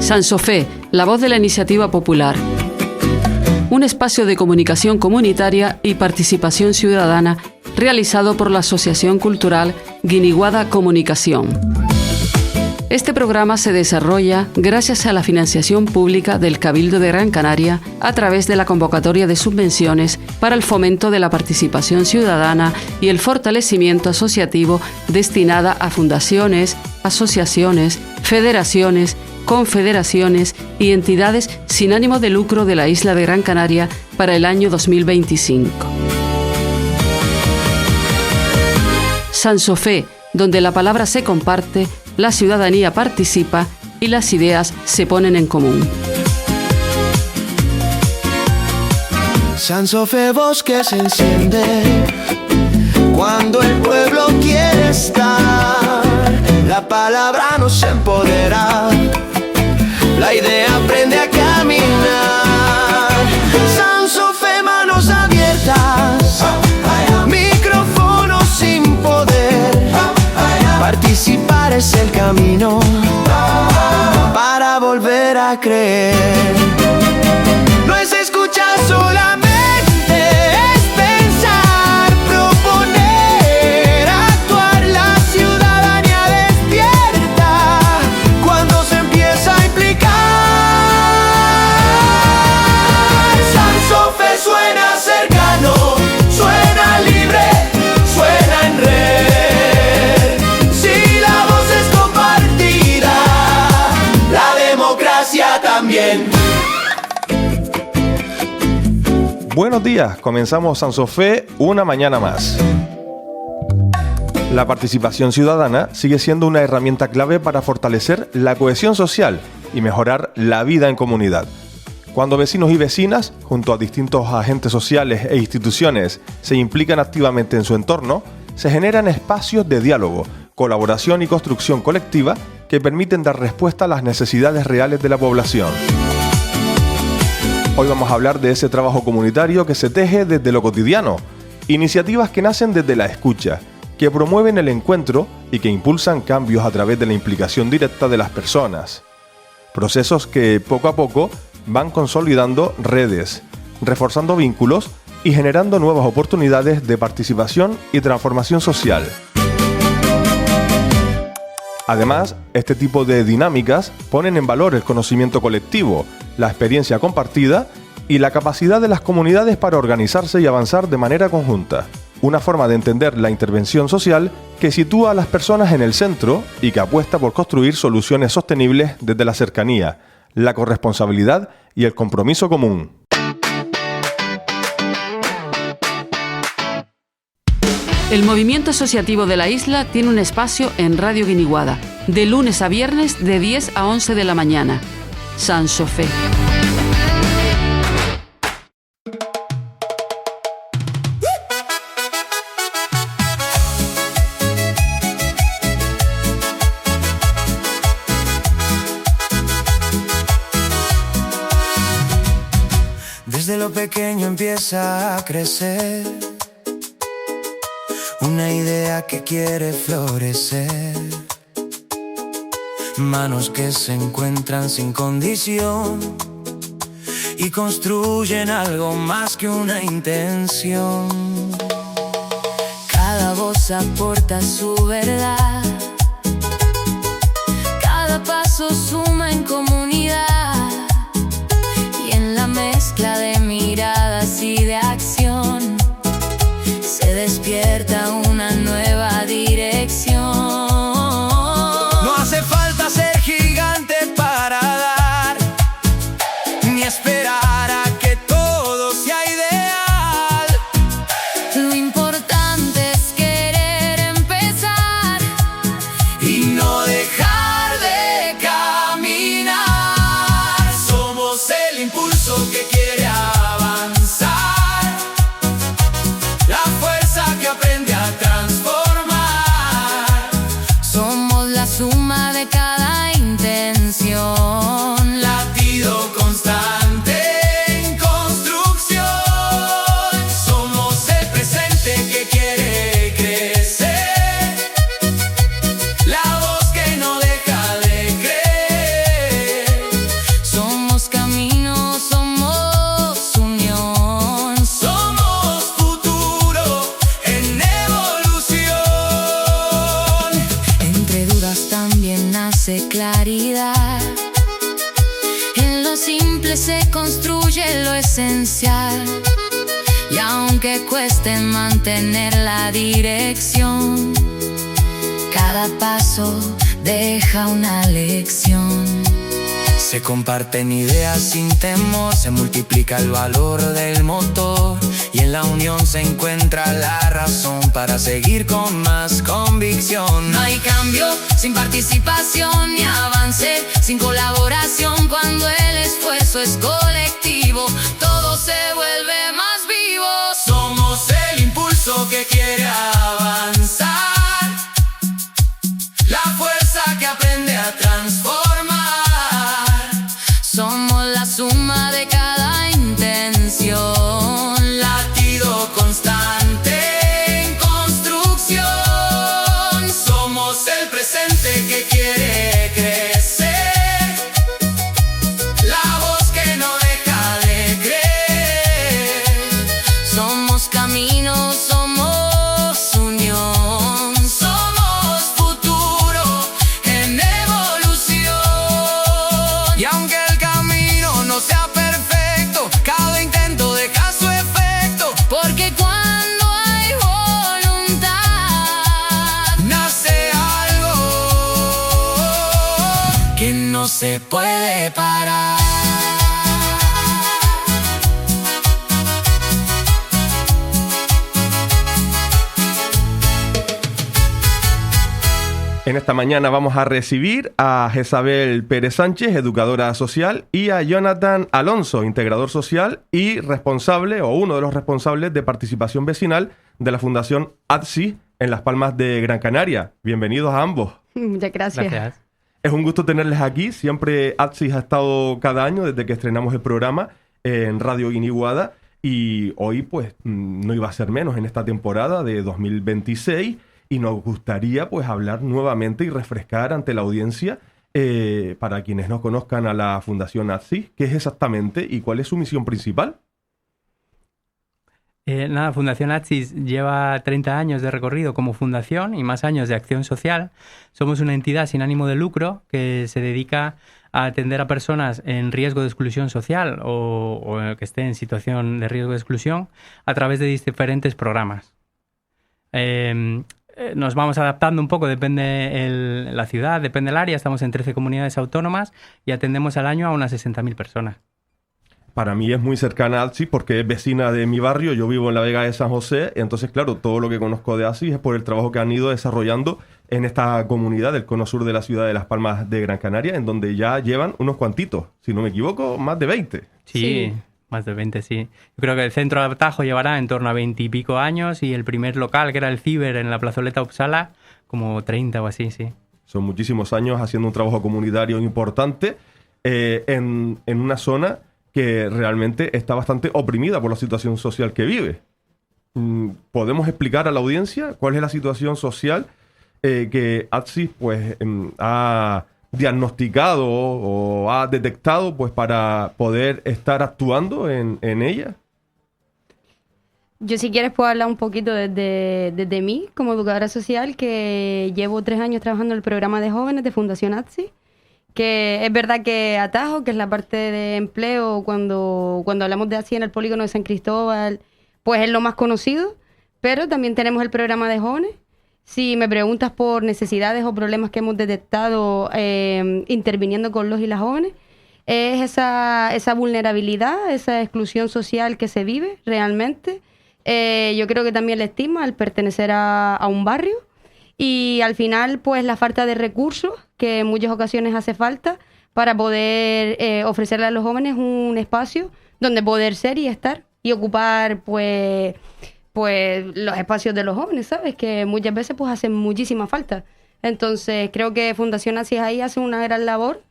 Sansofé, la voz de la iniciativa popular. Un espacio de comunicación comunitaria y participación ciudadana realizado por la Asociación Cultural Guiniguada Comunicación. Este programa se desarrolla gracias a la financiación pública del Cabildo de Gran Canaria a través de la convocatoria de subvenciones para el fomento de la participación ciudadana y el fortalecimiento asociativo destinada a fundaciones, asociaciones, federaciones, confederaciones y entidades sin ánimo de lucro de la isla de Gran Canaria para el año 2025. Sansofé, donde la palabra se comparte, la ciudadanía participa y las ideas se ponen en común. Sansofé, voz que se enciende cuando el pueblo quiere estar. La palabra nos empodera, la idea aprende a caminar. Sansofé, manos abiertas, micrófono sin poder. Participar es el camino para volver a creer. No es escuchar solamente, es pensar, proponer, actuar. La ciudadanía despierta cuando se empieza a implicar. Sansofé suena cercano, suena libre, suena en red. También. Buenos días, comenzamos Sansofé una mañana más. La participación ciudadana sigue siendo una herramienta clave para fortalecer la cohesión social y mejorar la vida en comunidad. Cuando vecinos y vecinas, junto a distintos agentes sociales e instituciones, se implican activamente en su entorno, se generan espacios de diálogo, colaboración y construcción colectiva que permiten dar respuesta a las necesidades reales de la población. Hoy vamos a hablar de ese trabajo comunitario que se teje desde lo cotidiano, iniciativas que nacen desde la escucha, que promueven el encuentro y que impulsan cambios a través de la implicación directa de las personas. Procesos que poco a poco van consolidando redes, reforzando vínculos y generando nuevas oportunidades de participación y transformación social. Además, este tipo de dinámicas ponen en valor el conocimiento colectivo, la experiencia compartida y la capacidad de las comunidades para organizarse y avanzar de manera conjunta. Una forma de entender la intervención social que sitúa a las personas en el centro y que apuesta por construir soluciones sostenibles desde la cercanía, la corresponsabilidad y el compromiso común. El movimiento asociativo de la isla tiene un espacio en Radio Guiniguada, de lunes a viernes de 10 a 11 de la mañana. Sansofé. Desde lo pequeño empieza a crecer una idea que quiere florecer. Manos que se encuentran sin condición y construyen algo más que una intención. Cada voz aporta su verdad, cada paso suma en comunidad, y en la mezcla de miradas y de acción se despierta una nueva dirección. No hace falta ser gigante para dar, ni esperar a que todo sea ideal. Lo importante es querer empezar y no dejar de caminar. Somos el impulso que quiere avanzar, la fuerza que aprende a transformar. Somos la suma de cada intención, Latido constante en construcción. Somos el presente que quiere crecer, la voz que no deja de creer. también nace claridad. En lo simple se construye lo esencial. Y aunque cueste mantener la dirección, cada paso deja una lección. Se comparten ideas sin temor, se multiplica el valor del motor, y en la unión se encuentra la razón para seguir con más convicción. No hay cambio sin participación ni avance sin colaboración. Cuando el esfuerzo es colectivo, todo se vuelve más vivo. Somos el impulso que quiere avanzar, la fuerza que aprende a transformar. Somos la suma de cada intención, latido constante en construcción. Somos el presente que quiere crecer, la voz que no deja de creer. Somos camino, somos unión, somos futuro en evolución. Y aunque el camino no sea perfecto, cada intento deja su efecto, porque cuando hay voluntad nace algo que no se puede parar. En esta mañana vamos a recibir a Jezabel Pérez Sánchez, educadora social, y a Jonathan Alonso, integrador social y responsable, o uno de los responsables de participación vecinal de la Fundación ATSI en Las Palmas de Gran Canaria. Bienvenidos a ambos. Muchas gracias. Es un gusto tenerles aquí. Siempre ATSI ha estado cada año desde que estrenamos el programa en Radio Guiniguada, y hoy pues no iba a ser menos en esta temporada de 2026. Y nos gustaría pues hablar nuevamente y refrescar ante la audiencia, para quienes no conozcan a la Fundación ATSI, qué es exactamente y cuál es su misión principal. Fundación ATSI lleva 30 años de recorrido como fundación y más años de acción social. Somos una entidad sin ánimo de lucro que se dedica a atender a personas en riesgo de exclusión social o que estén en situación de riesgo de exclusión a través de diferentes programas. Nos vamos adaptando un poco, depende la ciudad, depende el área. Estamos en 13 comunidades autónomas y atendemos al año a unas 60.000 personas. Para mí es muy cercana a ATSI porque es vecina de mi barrio. Yo vivo en la Vega de San José, entonces claro, todo lo que conozco de ATSI es por el trabajo que han ido desarrollando en esta comunidad del cono sur de la ciudad de Las Palmas de Gran Canaria, en donde ya llevan unos cuantitos, si no me equivoco, más de 20. Sí. Más de 20, sí. Yo creo que el centro de Atajo llevará en torno a 20 y pico años, y el primer local, que era el Ciber en la plazoleta Uppsala, como 30 o así, sí. Son muchísimos años haciendo un trabajo comunitario importante en una zona que realmente está bastante oprimida por la situación social que vive. ¿Podemos explicar a la audiencia cuál es la situación social que ATSI pues, ha diagnosticado o ha detectado pues para poder estar actuando en ella? Yo, si quieres, puedo hablar un poquito desde mí como educadora social, que llevo 3 años trabajando en el programa de jóvenes de Fundación ATSI, que es verdad que Atajo, que es la parte de empleo, cuando hablamos de ATSI en el polígono de San Cristóbal, pues es lo más conocido, pero también tenemos el programa de jóvenes. Si me preguntas por necesidades o problemas que hemos detectado interviniendo con los y las jóvenes, es esa vulnerabilidad, esa exclusión social que se vive realmente. Yo creo que también el estigma al pertenecer a un barrio, y al final pues la falta de recursos que en muchas ocasiones hace falta para poder ofrecerle a los jóvenes un espacio donde poder ser y estar y ocupar pues los espacios de los jóvenes, ¿sabes? Que muchas veces pues hacen muchísima falta. Entonces creo que Fundación ATSI ahí hace una gran labor,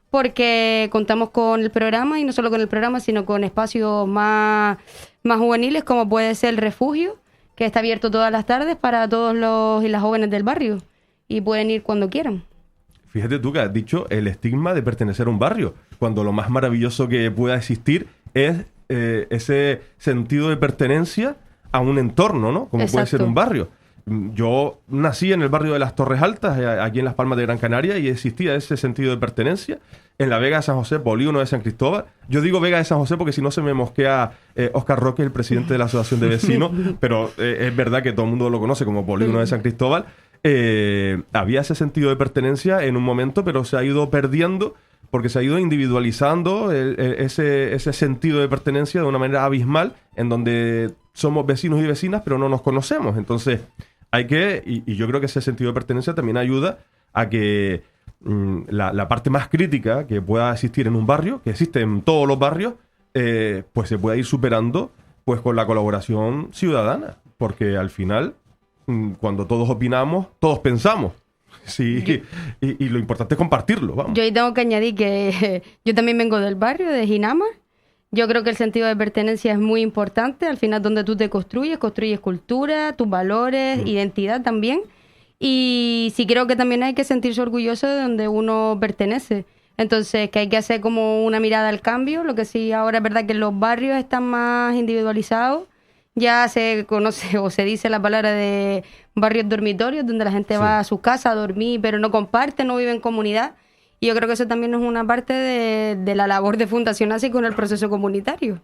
porque contamos con el programa, y no solo con el programa, sino con espacios más juveniles, como puede ser el refugio, que está abierto todas las tardes para todos los y las jóvenes del barrio, y pueden ir cuando quieran. Fíjate tú que has dicho el estigma de pertenecer a un barrio, cuando lo más maravilloso que pueda existir es ese sentido de pertenencia a un entorno, ¿no? Como Exacto. puede ser un barrio. yo nací en el barrio de las Torres Altas, aquí en Las Palmas de Gran Canaria, y existía ese sentido de pertenencia. En la Vega de San José, polígono de San Cristóbal. Yo digo Vega de San José porque si no se me mosquea Óscar Roque, el presidente de la Asociación de Vecinos, pero es verdad que todo el mundo lo conoce como polígono de San Cristóbal. Había ese sentido de pertenencia en un momento, pero se ha ido perdiendo porque se ha ido individualizando ese sentido de pertenencia de una manera abismal, en donde somos vecinos y vecinas, pero no nos conocemos. Entonces, y yo creo que ese sentido de pertenencia también ayuda a que la parte más crítica que pueda existir en un barrio, que existe en todos los barrios, pues se pueda ir superando pues con la colaboración ciudadana, porque al final, cuando todos opinamos, todos pensamos. Sí, y lo importante es compartirlo, vamos. Yo ahí tengo que añadir que yo también vengo del barrio, de Ginama. Yo creo que el sentido de pertenencia es muy importante. Al final, donde tú te construyes cultura, tus valores, identidad también. Y sí creo que también hay que sentirse orgulloso de donde uno pertenece. Entonces, que hay que hacer como una mirada al cambio. Lo que sí ahora es verdad que los barrios están más individualizados. Ya se conoce o se dice la palabra de barrios dormitorios, donde la gente va a su casa a dormir, pero no comparte, no vive en comunidad. Y yo creo que eso también es una parte de la labor de Fundación ASI con el proceso comunitario.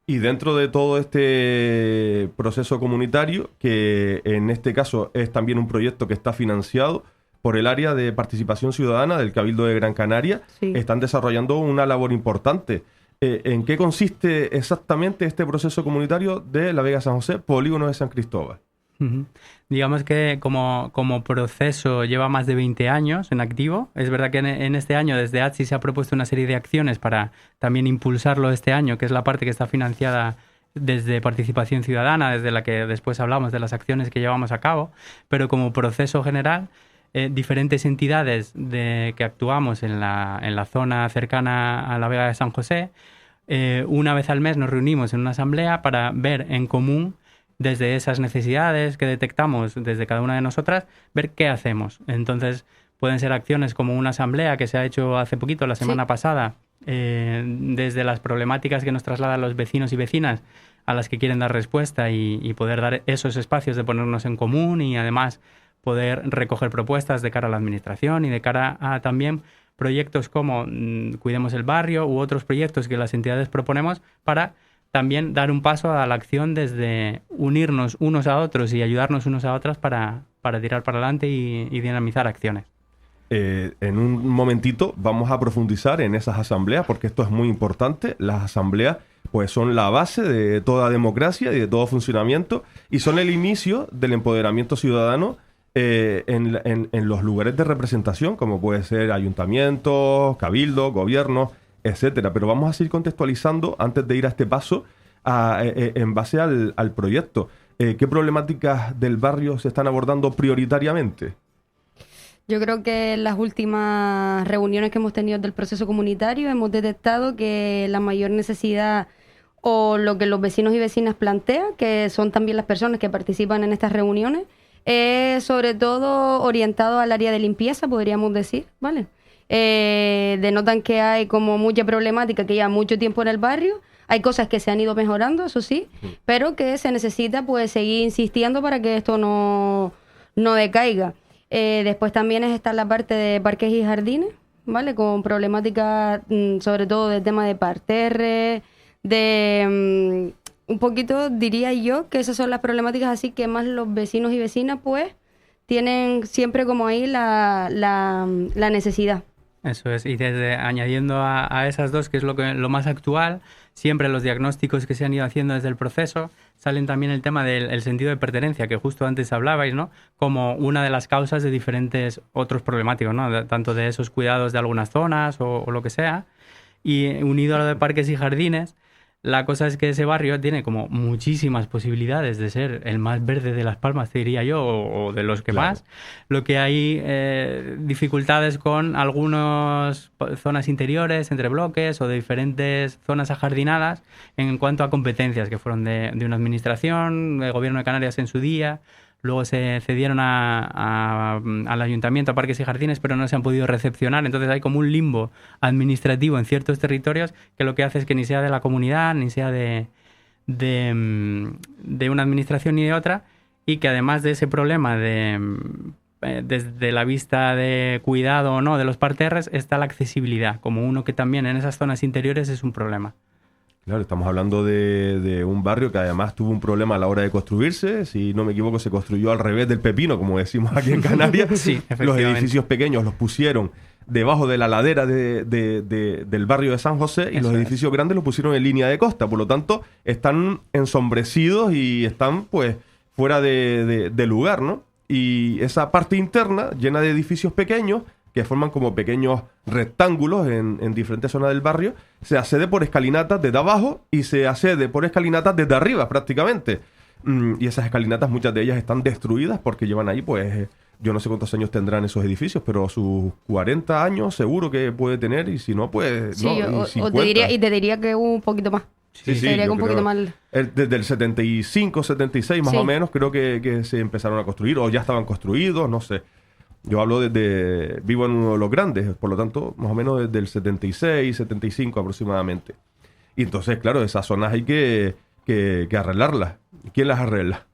Y dentro de todo este proceso comunitario, que en este caso es también un proyecto que está financiado por el área de participación ciudadana del Cabildo de Gran Canaria, están desarrollando una labor importante. ¿En qué consiste exactamente este proceso comunitario de la Vega San José, polígono de San Cristóbal? Digamos que como proceso lleva más de 20 años en activo. Es verdad que en este año desde ATSI se ha propuesto una serie de acciones para también impulsarlo este año, que es la parte que está financiada desde participación ciudadana, desde la que después hablamos de las acciones que llevamos a cabo, pero como proceso general, diferentes entidades que actuamos en la zona cercana a la Vega de San José, una vez al mes nos reunimos en una asamblea para ver en común, desde esas necesidades que detectamos desde cada una de nosotras, ver qué hacemos. Entonces, pueden ser acciones como una asamblea que se ha hecho hace poquito, la semana pasada, desde las problemáticas que nos trasladan los vecinos y vecinas a las que quieren dar respuesta y poder dar esos espacios de ponernos en común y además poder recoger propuestas de cara a la administración y de cara a también proyectos como Cuidemos el Barrio u otros proyectos que las entidades proponemos para también dar un paso a la acción desde unirnos unos a otros y ayudarnos unos a otras para tirar para adelante y dinamizar acciones. En un momentito vamos a profundizar en esas asambleas porque esto es muy importante. Las asambleas pues son la base de toda democracia y de todo funcionamiento y son el inicio del empoderamiento ciudadano en los lugares de representación, como puede ser ayuntamientos, cabildos, gobiernos, etcétera. Pero vamos a seguir contextualizando antes de ir a este paso en base al proyecto. ¿Qué problemáticas del barrio se están abordando prioritariamente? Yo creo que en las últimas reuniones que hemos tenido del proceso comunitario hemos detectado que la mayor necesidad o lo que los vecinos y vecinas plantean, que son también las personas que participan en estas reuniones, es sobre todo orientado al área de limpieza, podríamos decir, ¿vale? Denotan que hay como mucha problemática que lleva mucho tiempo en el barrio. Hay cosas que se han ido mejorando, eso sí, pero que se necesita pues seguir insistiendo para que esto no decaiga. Después también está la parte de parques y jardines, ¿vale? Con problemáticas sobre todo del tema de parterre, de un poquito diría yo que esas son las problemáticas así que más los vecinos y vecinas pues tienen siempre como ahí la necesidad. Eso es, y desde añadiendo a esas dos, que es lo más actual, siempre los diagnósticos que se han ido haciendo desde el proceso, salen también el tema del sentido de pertenencia, que justo antes hablabais, ¿no? Como una de las causas de diferentes otros problemáticos, ¿no? Tanto de esos cuidados de algunas zonas o lo que sea. Y unido a lo de parques y jardines, la cosa es que ese barrio tiene como muchísimas posibilidades de ser el más verde de Las Palmas, te diría yo, o de los que más. Lo que hay dificultades con algunas zonas interiores, entre bloques, o de diferentes zonas ajardinadas en cuanto a competencias que fueron de una administración, del Gobierno de Canarias en su día. Luego se cedieron al Ayuntamiento, a Parques y Jardines, pero no se han podido recepcionar. Entonces hay como un limbo administrativo en ciertos territorios que lo que hace es que ni sea de la comunidad, ni sea de una administración ni de otra, y que además de ese problema desde la vista de cuidado o no de los parterres está la accesibilidad, como uno que también en esas zonas interiores es un problema. Claro, estamos hablando de un barrio que además tuvo un problema a la hora de construirse. Si no me equivoco, se construyó al revés del pepino, como decimos aquí en Canarias. Sí, los efectivamente. edificios pequeños los pusieron debajo de la ladera del barrio de San José y Eso los es. edificios grandes los pusieron en línea de costa. Por lo tanto, están ensombrecidos y están pues fuera de lugar, ¿no? Y esa parte interna, llena de edificios pequeños, que forman como pequeños rectángulos en diferentes zonas del barrio, se accede por escalinatas desde abajo y se accede por escalinatas desde arriba prácticamente. Y esas escalinatas, muchas de ellas están destruidas porque llevan ahí, pues, yo no sé cuántos años tendrán esos edificios, pero sus 40 años seguro que puede tener, y si no, pues, Sí, no, y o 50. te diría que un poquito más. Sí, Te diría que yo un poquito creo- más. Desde el 75, 76 más Sí. o menos, creo que se empezaron a construir, o ya estaban construidos, no sé. Yo hablo vivo en uno de los grandes, por lo tanto, más o menos desde el 76, 75 aproximadamente. Y entonces, claro, esas zonas hay que arreglarlas. ¿Quién las arregla?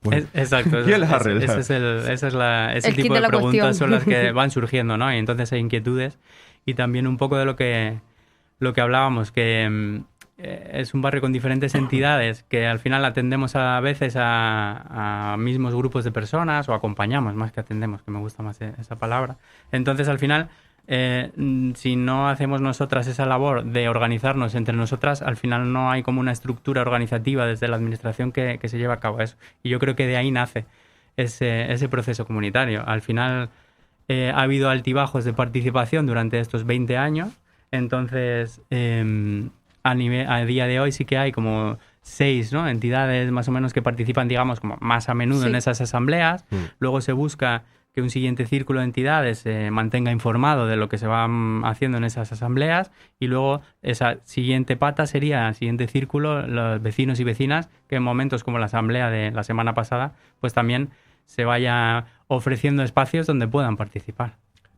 Pues, Exacto. ¿quién las arregla? Ese El kit tipo de de la preguntas cuestión. son las que van surgiendo, ¿no? Y entonces hay inquietudes y también un poco de lo que hablábamos, que es un barrio con diferentes entidades que al final atendemos a veces a mismos grupos de personas o acompañamos, más que atendemos, que me gusta más esa palabra. Entonces, al final, si no hacemos nosotras esa labor de organizarnos entre nosotras, al final no hay como una estructura organizativa desde la administración que se lleva a cabo eso. Y yo creo que de ahí nace ese proceso comunitario. Al final ha habido altibajos de participación durante estos 20 años, entonces a día de hoy sí que hay como 6, ¿no?, entidades más o menos que participan, digamos, como más a menudo Sí. en esas asambleas. Luego se busca que un siguiente círculo de entidades se mantenga informado de lo que se va haciendo en esas asambleas, y luego esa siguiente pata sería, el siguiente círculo, los vecinos y vecinas, que en momentos como la asamblea de la semana pasada, pues también se vaya ofreciendo espacios donde puedan participar.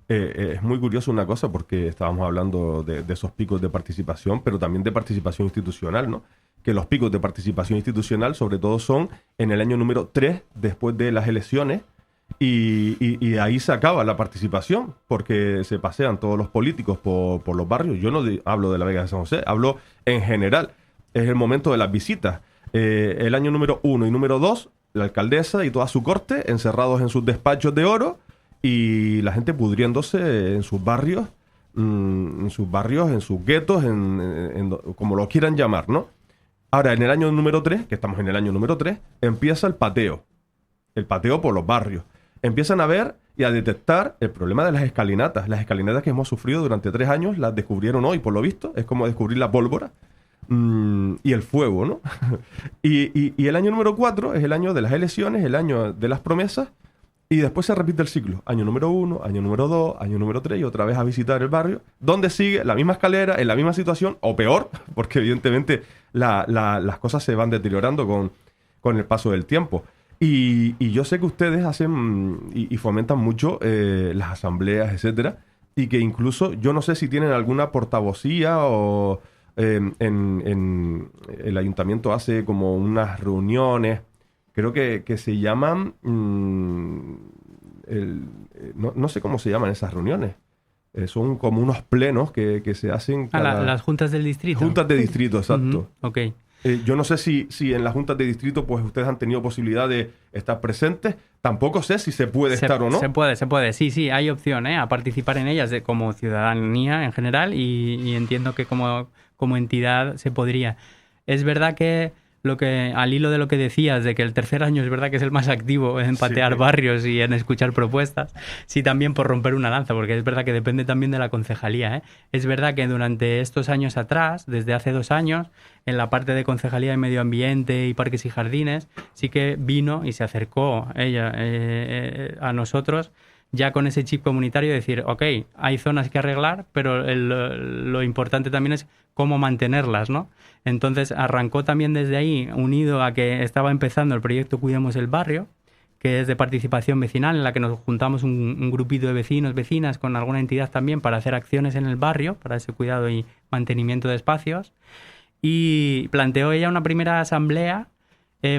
Es muy curioso una cosa, porque estábamos hablando de esos picos de participación, pero también de participación institucional, ¿no? Que los picos de participación institucional sobre todo son en el año número 3 después de las elecciones, y ahí se acaba la participación, porque se pasean todos los políticos por los barrios. Yo no hablo de la Vega de San José, hablo en general. Es el momento de las visitas. El año número 1 y número 2, la alcaldesa y toda su corte encerrados en sus despachos de oro, y la gente pudriéndose en sus barrios, en sus guetos, como lo quieran llamar, ¿no? Ahora, en el año número 3, que estamos en el año número 3, empieza el pateo por los barrios. Empiezan a ver y a detectar el problema de las escalinatas. Las escalinatas que hemos sufrido durante 3 años las descubrieron hoy, por lo visto. Es como descubrir la pólvora y el fuego, ¿no? y el año número 4 es el año de las elecciones, el año de las promesas, y después se repite el ciclo. Año número 1, año número 2, año número 3, y otra vez a visitar el barrio, donde sigue la misma escalera, en la misma situación, o peor, porque evidentemente las cosas se van deteriorando con el paso del tiempo. Y yo sé que ustedes hacen y fomentan mucho las asambleas, etcétera, y que incluso, yo no sé si tienen alguna portavocía o en el ayuntamiento hace como unas reuniones, creo que se llaman, no sé cómo se llaman esas reuniones. Son como unos plenos que se hacen Las juntas del distrito. Juntas de distrito, exacto. Ok. Yo no sé si en las juntas de distrito pues ustedes han tenido posibilidad de estar presentes. Tampoco sé si se puede estar o no. Se puede. Sí, hay opción a participar en ellas como ciudadanía en general, y entiendo que como entidad se podría. Es verdad que al hilo de lo que decías, de que el tercer año es verdad que es el más activo en patear barrios y en escuchar propuestas, sí, también por romper una lanza, porque es verdad que depende también de la concejalía. Es verdad que durante estos años atrás, desde hace 2 años, en la parte de Concejalía de Medio Ambiente y Parques y Jardines, sí que vino y se acercó ella a nosotros, ya con ese chip comunitario, de decir, ok, hay zonas que arreglar, pero lo importante también es cómo mantenerlas, ¿no? Entonces arrancó también desde ahí, unido a que estaba empezando el proyecto Cuidemos el Barrio, que es de participación vecinal, en la que nos juntamos un grupito de vecinos, vecinas, con alguna entidad también, para hacer acciones en el barrio, para ese cuidado y mantenimiento de espacios. Y planteó ella una primera asamblea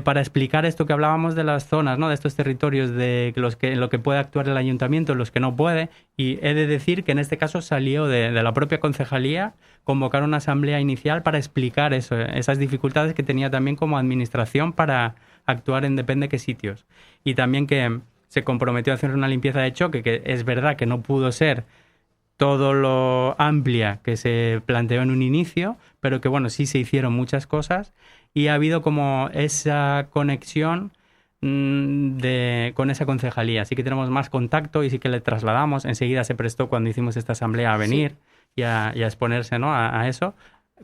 para explicar esto que hablábamos de las zonas, ¿no? De estos territorios de en lo que puede actuar el ayuntamiento, en los que no puede. Y he de decir que en este caso salió de la propia concejalía convocar una asamblea inicial para explicar eso, esas dificultades que tenía también como administración para actuar en depende qué sitios. Y también que se comprometió a hacer una limpieza de choque, que es verdad que no pudo ser todo lo amplia que se planteó en un inicio, pero que bueno, sí se hicieron muchas cosas y ha habido como esa conexión con esa concejalía. Sí que tenemos más contacto y sí que le trasladamos. Enseguida se prestó cuando hicimos esta asamblea a venir y a exponerse, ¿no? a eso.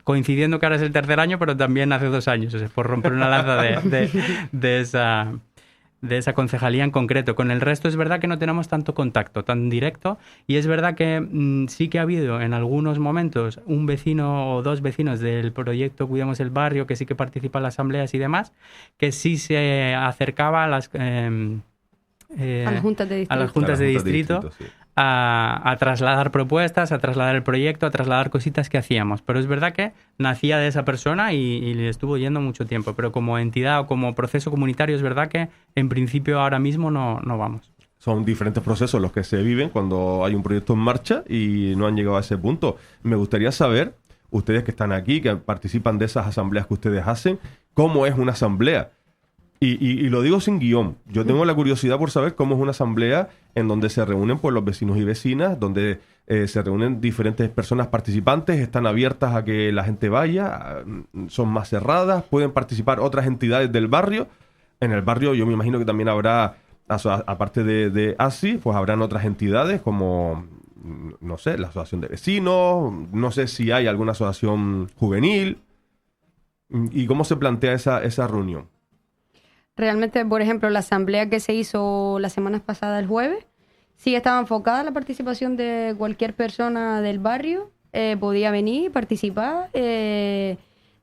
Coincidiendo que ahora es el tercer año, pero también hace 2 años, o sea, por romper una lanza de esa concejalía en concreto. Con el resto es verdad que no tenemos tanto contacto tan directo y es verdad que sí que ha habido en algunos momentos un vecino o 2 vecinos del proyecto Cuidemos el Barrio que sí que participan en las asambleas y demás, que sí se acercaba a las juntas de distrito, sí. a trasladar propuestas, a trasladar el proyecto, a trasladar cositas que hacíamos. Pero es verdad que nacía de esa persona y le estuvo yendo mucho tiempo. Pero como entidad o como proceso comunitario es verdad que en principio ahora mismo no vamos. Son diferentes procesos los que se viven cuando hay un proyecto en marcha y no han llegado a ese punto. Me gustaría saber, ustedes que están aquí, que participan de esas asambleas que ustedes hacen, ¿cómo es una asamblea? Y lo digo sin guión. Yo tengo la curiosidad por saber cómo es una asamblea en donde se reúnen pues, los vecinos y vecinas, donde se reúnen diferentes personas participantes, están abiertas a que la gente vaya, son más cerradas, pueden participar otras entidades del barrio. En el barrio yo me imagino que también habrá, aparte de ASI, pues habrán otras entidades como, no sé, la asociación de vecinos, no sé si hay alguna asociación juvenil. ¿Y cómo se plantea esa reunión? Realmente, por ejemplo, la asamblea que se hizo la semana pasada, el jueves, sí estaba enfocada a la participación de cualquier persona del barrio, podía venir y participar.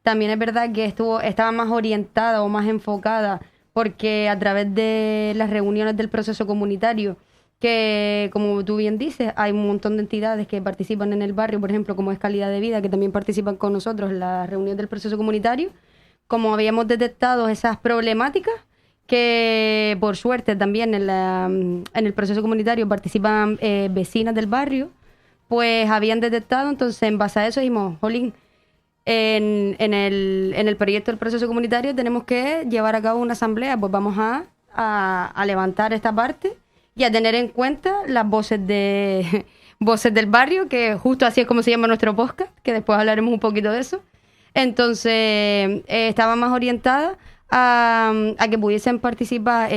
También es verdad que estaba más orientada o más enfocada porque a través de las reuniones del proceso comunitario, que como tú bien dices, hay un montón de entidades que participan en el barrio, por ejemplo, como es Calidad de Vida, que también participan con nosotros en la reunión del proceso comunitario. Como habíamos detectado esas problemáticas, que por suerte también en el proceso comunitario participan vecinas del barrio, pues habían detectado, entonces en base a eso dijimos, jolín, en el proyecto del proceso comunitario tenemos que llevar a cabo una asamblea, pues vamos a levantar esta parte y a tener en cuenta las voces del barrio, que justo así es como se llama nuestro podcast, que después hablaremos un poquito de eso. Entonces, estaba más orientada a que pudiesen participar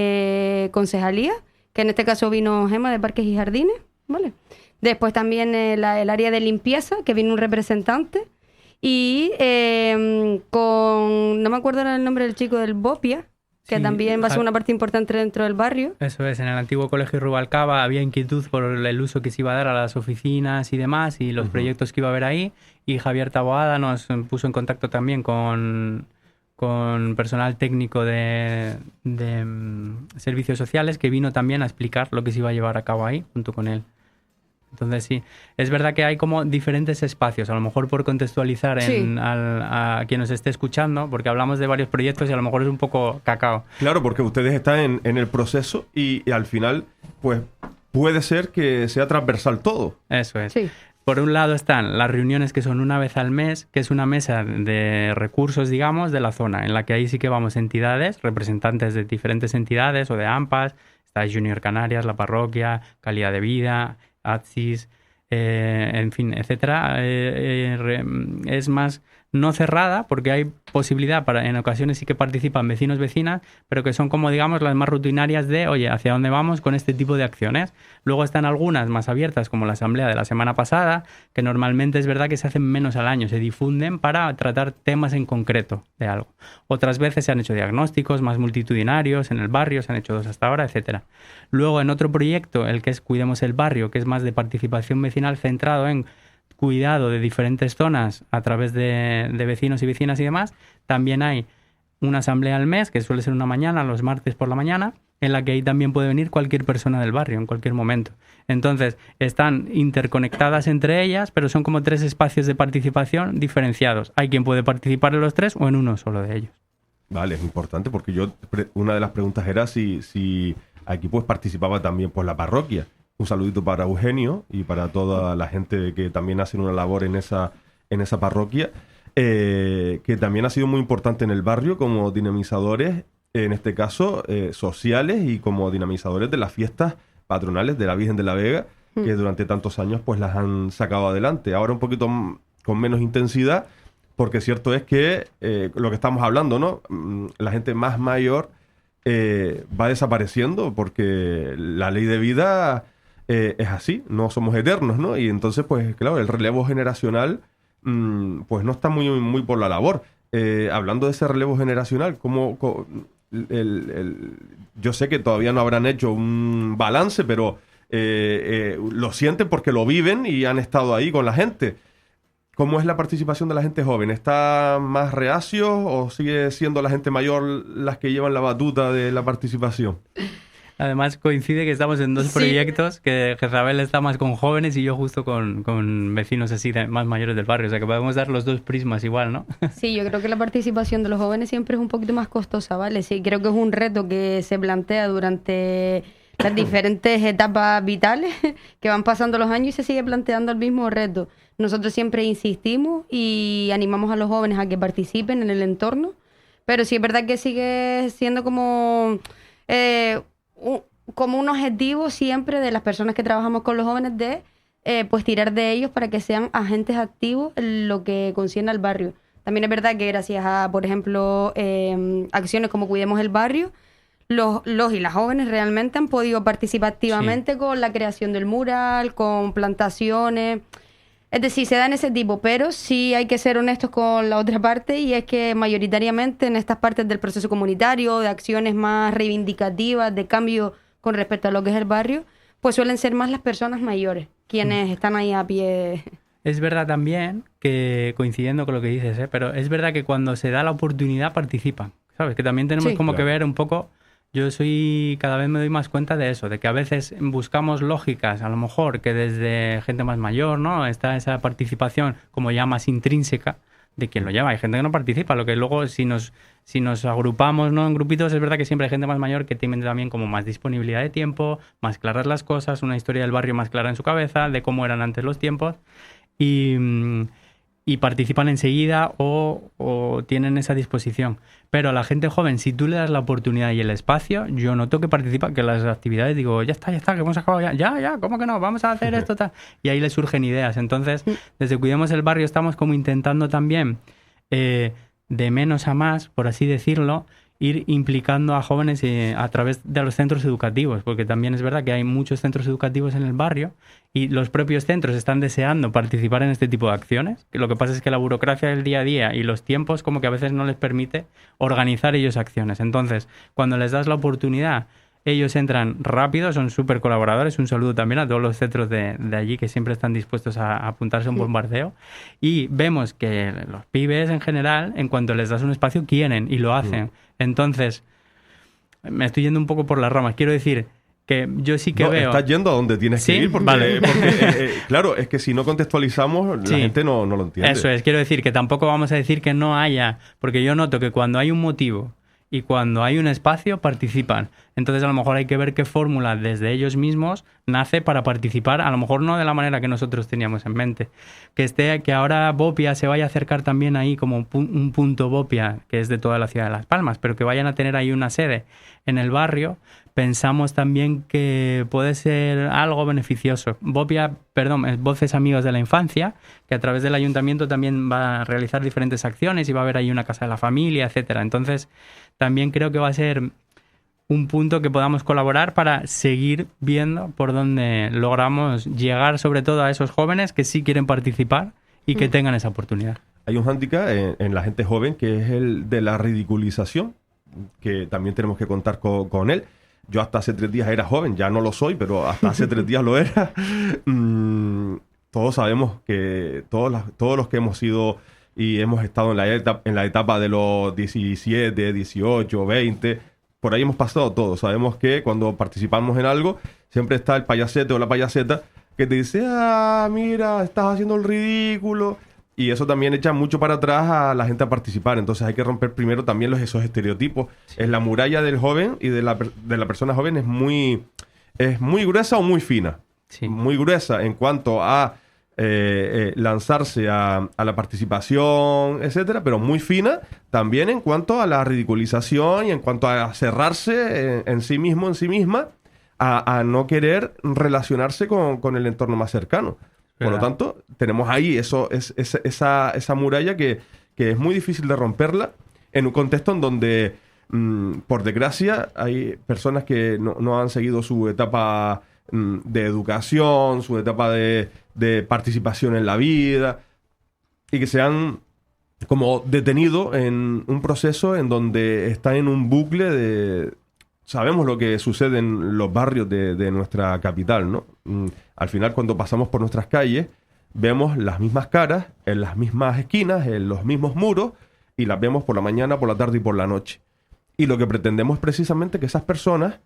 concejalía, que en este caso vino Gema de Parques y Jardines, ¿vale? Después también el área de limpieza, que vino un representante, y no me acuerdo el nombre del chico del Bopia, que sí, también va a ser una parte importante dentro del barrio. Eso es, en el antiguo colegio Rubalcaba había inquietud por el uso que se iba a dar a las oficinas y demás y los proyectos que iba a haber ahí, y Javier Taboada nos puso en contacto también con personal técnico de servicios sociales que vino también a explicar lo que se iba a llevar a cabo ahí junto con él. Entonces sí, es verdad que hay como diferentes espacios, a lo mejor por contextualizar a quien nos esté escuchando, porque hablamos de varios proyectos y a lo mejor es un poco cacao. Claro, porque ustedes están en el proceso y al final pues puede ser que sea transversal todo. Eso es. Sí. Por un lado están las reuniones que son una vez al mes, que es una mesa de recursos, digamos, de la zona, en la que ahí sí que vamos entidades, representantes de diferentes entidades o de AMPAs, está Junior Canarias, la parroquia, Calidad de Vida, ATSIS, en fin, etcétera. Es más no cerrada porque hay posibilidad en ocasiones sí que participan vecinos, vecinas, pero que son como digamos las más rutinarias de oye, ¿hacia dónde vamos con este tipo de acciones? Luego están algunas más abiertas como la asamblea de la semana pasada, que normalmente es verdad que se hacen menos al año, se difunden para tratar temas en concreto de algo. Otras veces se han hecho diagnósticos más multitudinarios en el barrio, se han hecho 2 hasta ahora, etcétera. Luego en otro proyecto, el que es Cuidemos el Barrio, que es más de participación vecinal centrado en cuidado de diferentes zonas a través de vecinos y vecinas y demás, también hay una asamblea al mes, que suele ser una mañana, los martes por la mañana, en la que ahí también puede venir cualquier persona del barrio en cualquier momento. Entonces, están interconectadas entre ellas, pero son como 3 espacios de participación diferenciados. Hay quien puede participar en los 3 o en uno solo de ellos. Vale, es importante porque una de las preguntas era si aquí pues participaba también pues la parroquia. Un saludito para Eugenio y para toda la gente que también hacen una labor en esa parroquia, que también ha sido muy importante en el barrio como dinamizadores, en este caso sociales, y como dinamizadores de las fiestas patronales de la Virgen de la Vega, que durante tantos años pues las han sacado adelante. Ahora un poquito con menos intensidad, porque cierto es que lo que estamos hablando, ¿no? La gente más mayor va desapareciendo porque la ley de vida es así, no somos eternos, ¿no? Y entonces, pues claro, el relevo generacional pues no está muy por la labor. Hablando de ese relevo generacional, yo sé que todavía no habrán hecho un balance, pero lo sienten porque lo viven y han estado ahí con la gente. ¿Cómo es la participación de la gente joven? ¿Está más reacio o sigue siendo la gente mayor las que llevan la batuta de la participación? Además coincide que estamos en dos proyectos, que Jezabel está más con jóvenes y yo justo con vecinos así más mayores del barrio. O sea que podemos dar los dos prismas igual, ¿no? Sí, yo creo que la participación de los jóvenes siempre es un poquito más costosa, ¿vale? Sí, creo que es un reto que se plantea durante las diferentes etapas vitales que van pasando los años y se sigue planteando el mismo reto. Nosotros siempre insistimos y animamos a los jóvenes a que participen en el entorno, pero sí es verdad que sigue siendo como un objetivo siempre de las personas que trabajamos con los jóvenes de pues tirar de ellos para que sean agentes activos en lo que concierne al barrio. También es verdad que gracias a, por ejemplo, acciones como Cuidemos el Barrio, los y las jóvenes realmente han podido participar activamente con la creación del mural, con plantaciones. Es decir, se dan ese tipo, pero sí hay que ser honestos con la otra parte, y es que mayoritariamente en estas partes del proceso comunitario, de acciones más reivindicativas, de cambio con respecto a lo que es el barrio, pues suelen ser más las personas mayores, quienes están ahí a pie. Es verdad también que, coincidiendo con lo que dices, pero es verdad que cuando se da la oportunidad participan, ¿sabes? Que también tenemos que ver un poco. Yo cada vez me doy más cuenta de eso, de que a veces buscamos lógicas, a lo mejor que desde gente más mayor, ¿no? Está esa participación como ya más intrínseca de quien lo lleva. Hay gente que no participa, lo que luego si nos agrupamos, ¿no? En grupitos, es verdad que siempre hay gente más mayor que tiene también como más disponibilidad de tiempo, más claras las cosas, una historia del barrio más clara en su cabeza, de cómo eran antes los tiempos, y participan enseguida o tienen esa disposición. Pero a la gente joven, si tú le das la oportunidad y el espacio, yo noto que participa, que las actividades digo, ya está, que hemos acabado ya, ¿cómo que no? Vamos a hacer esto, tal. Y ahí le surgen ideas. Entonces, desde Cuidemos el Barrio estamos como intentando también, de menos a más, por así decirlo, ir implicando a jóvenes a través de los centros educativos, porque también es verdad que hay muchos centros educativos en el barrio y los propios centros están deseando participar en este tipo de acciones. Lo que pasa es que la burocracia del día a día y los tiempos como que a veces no les permite organizar ellos acciones. Entonces, cuando les das la oportunidad, ellos entran rápido, son súper colaboradores. Un saludo también a todos los centros de allí que siempre están dispuestos a apuntarse a un bombardeo. Y vemos que los pibes en general, en cuanto les das un espacio, quieren y lo hacen. Entonces, me estoy yendo un poco por las ramas. Quiero decir que yo sí que veo... Estás yendo a donde tienes que ir porque claro, es que si no contextualizamos, la gente no lo entiende. Eso es, quiero decir que tampoco vamos a decir que no haya, porque yo noto que cuando hay un motivo y cuando hay un espacio, participan. Entonces, a lo mejor hay que ver qué fórmula desde ellos mismos nace para participar, a lo mejor no de la manera que nosotros teníamos en mente. Que ahora Bopia se vaya a acercar también ahí como un punto Bopia, que es de toda la ciudad de Las Palmas, pero que vayan a tener ahí una sede en el barrio, pensamos también que puede ser algo beneficioso. Es Voces Amigos de la Infancia, que a través del ayuntamiento también va a realizar diferentes acciones y va a haber ahí una casa de la familia, etcétera. Entonces, también creo que va a ser un punto que podamos colaborar para seguir viendo por dónde logramos llegar sobre todo a esos jóvenes que sí quieren participar y que tengan esa oportunidad. Hay un hándicap en la gente joven que es el de la ridiculización, que también tenemos que contar con él. Yo hasta hace 3 días era joven, ya no lo soy, pero hasta hace 3 días lo era. Todos sabemos que todos los que hemos sido y hemos estado en la etapa de los 17, 18, 20, por ahí hemos pasado todos. Sabemos que cuando participamos en algo, siempre está el payasete o la payaseta que te dice, mira, estás haciendo el ridículo. Y eso también echa mucho para atrás a la gente a participar. Entonces hay que romper primero también esos estereotipos. Es la muralla del joven y de la persona joven es muy gruesa o muy fina. Sí. Muy gruesa en cuanto a lanzarse a la participación, etcétera, pero muy fina también en cuanto a la ridiculización y en cuanto a cerrarse en sí mismo, en sí misma, a no querer relacionarse con el entorno más cercano. Por lo tanto, tenemos ahí esa muralla que es muy difícil de romperla en un contexto en donde, por desgracia, hay personas que no han seguido su etapa de educación, su etapa de participación en la vida, y que se han como detenido en un proceso en donde están en un bucle de... Sabemos lo que sucede en los barrios de nuestra capital, ¿no? Al final, cuando pasamos por nuestras calles, vemos las mismas caras en las mismas esquinas, en los mismos muros, y las vemos por la mañana, por la tarde y por la noche. Y lo que pretendemos es precisamente que esas personas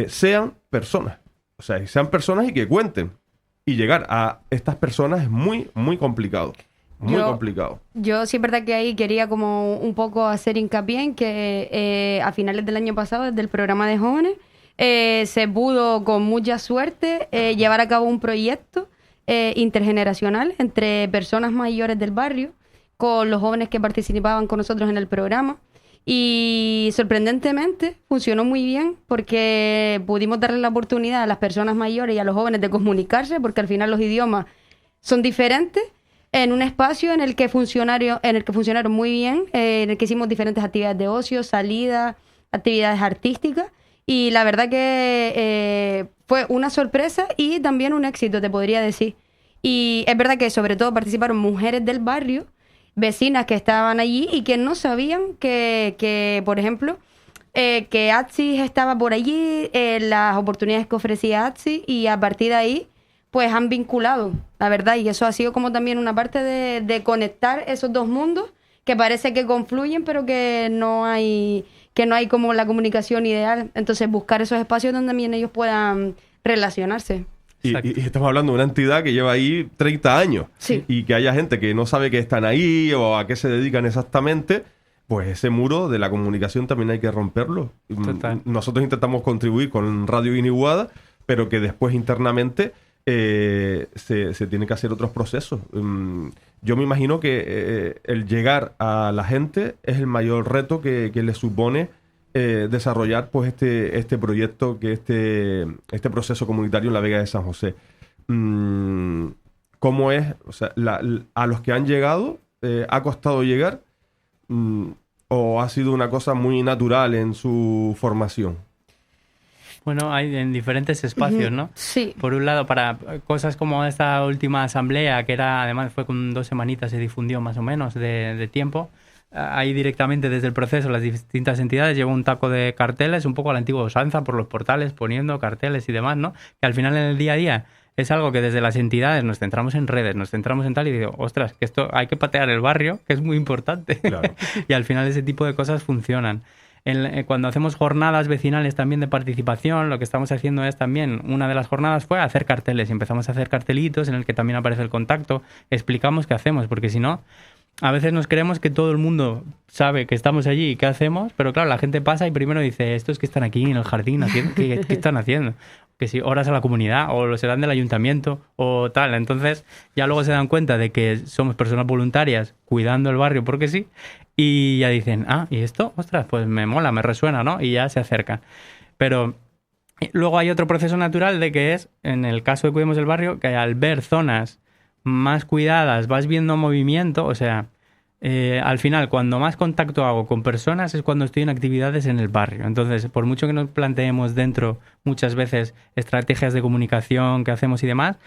sean personas. O sea, que sean personas y que cuenten. Y llegar a estas personas es muy, muy complicado. Muy complicado. Yo sí es verdad que ahí quería como un poco hacer hincapié en que a finales del año pasado, desde el programa de jóvenes, se pudo con mucha suerte llevar a cabo un proyecto intergeneracional entre personas mayores del barrio con los jóvenes que participaban con nosotros en el programa. Y sorprendentemente funcionó muy bien porque pudimos darle la oportunidad a las personas mayores y a los jóvenes de comunicarse, porque al final los idiomas son diferentes, en un espacio en el que funcionaron muy bien, en el que hicimos diferentes actividades de ocio, salidas, actividades artísticas, y la verdad que fue una sorpresa y también un éxito, te podría decir. Y es verdad que sobre todo participaron mujeres del barrio, vecinas que estaban allí y que no sabían que por ejemplo, que ATSI estaba por allí, las oportunidades que ofrecía ATSI, y a partir de ahí pues han vinculado, la verdad, y eso ha sido como también una parte de conectar esos dos mundos que parece que confluyen, pero que no hay como la comunicación ideal. Entonces buscar esos espacios donde también ellos puedan relacionarse. Y estamos hablando de una entidad que lleva ahí 30 años. Sí. Y que haya gente que no sabe que están ahí o a qué se dedican exactamente, pues ese muro de la comunicación también hay que romperlo. Total. Nosotros intentamos contribuir con Radio Guiniguada, pero que después internamente se tienen que hacer otros procesos. Yo me imagino que el llegar a la gente es el mayor reto que le supone desarrollar pues este proyecto, que este proceso comunitario en la Vega de San José. ¿Cómo es? O sea, a los que han llegado, ¿ha costado llegar? ¿O ha sido una cosa muy natural en su formación? Bueno, hay en diferentes espacios, ¿no? Sí. Por un lado, para cosas como esta última asamblea, que era, además fue con 2 semanitas, se difundió más o menos de tiempo. Ahí directamente desde el proceso las distintas entidades llevan un taco de carteles, un poco a la antigua usanza, por los portales, poniendo carteles y demás, ¿no? Que al final en el día a día es algo que desde las entidades nos centramos en redes, nos centramos en tal, y digo, ostras, que esto hay que patear el barrio, que es muy importante. Claro. Y al final ese tipo de cosas funcionan. Cuando hacemos jornadas vecinales también de participación, lo que estamos haciendo es también, una de las jornadas fue hacer carteles, y empezamos a hacer cartelitos en el que también aparece el contacto, explicamos qué hacemos, porque si no, a veces nos creemos que todo el mundo sabe que estamos allí y qué hacemos, pero claro, la gente pasa y primero dice, estos que están aquí en el jardín, ¿qué están haciendo? Que si horas a la comunidad, o lo serán del ayuntamiento, o tal. Entonces ya luego se dan cuenta de que somos personas voluntarias cuidando el barrio porque sí, y ya dicen, ¿y esto? Ostras, pues me mola, me resuena, ¿no? Y ya se acercan. Pero luego hay otro proceso natural de que es, en el caso de Cuidemos el Barrio, que al ver zonas más cuidadas, vas viendo movimiento, o sea, al final, cuando más contacto hago con personas es cuando estoy en actividades en el barrio. Entonces, por mucho que nos planteemos dentro muchas veces estrategias de comunicación que hacemos y demás,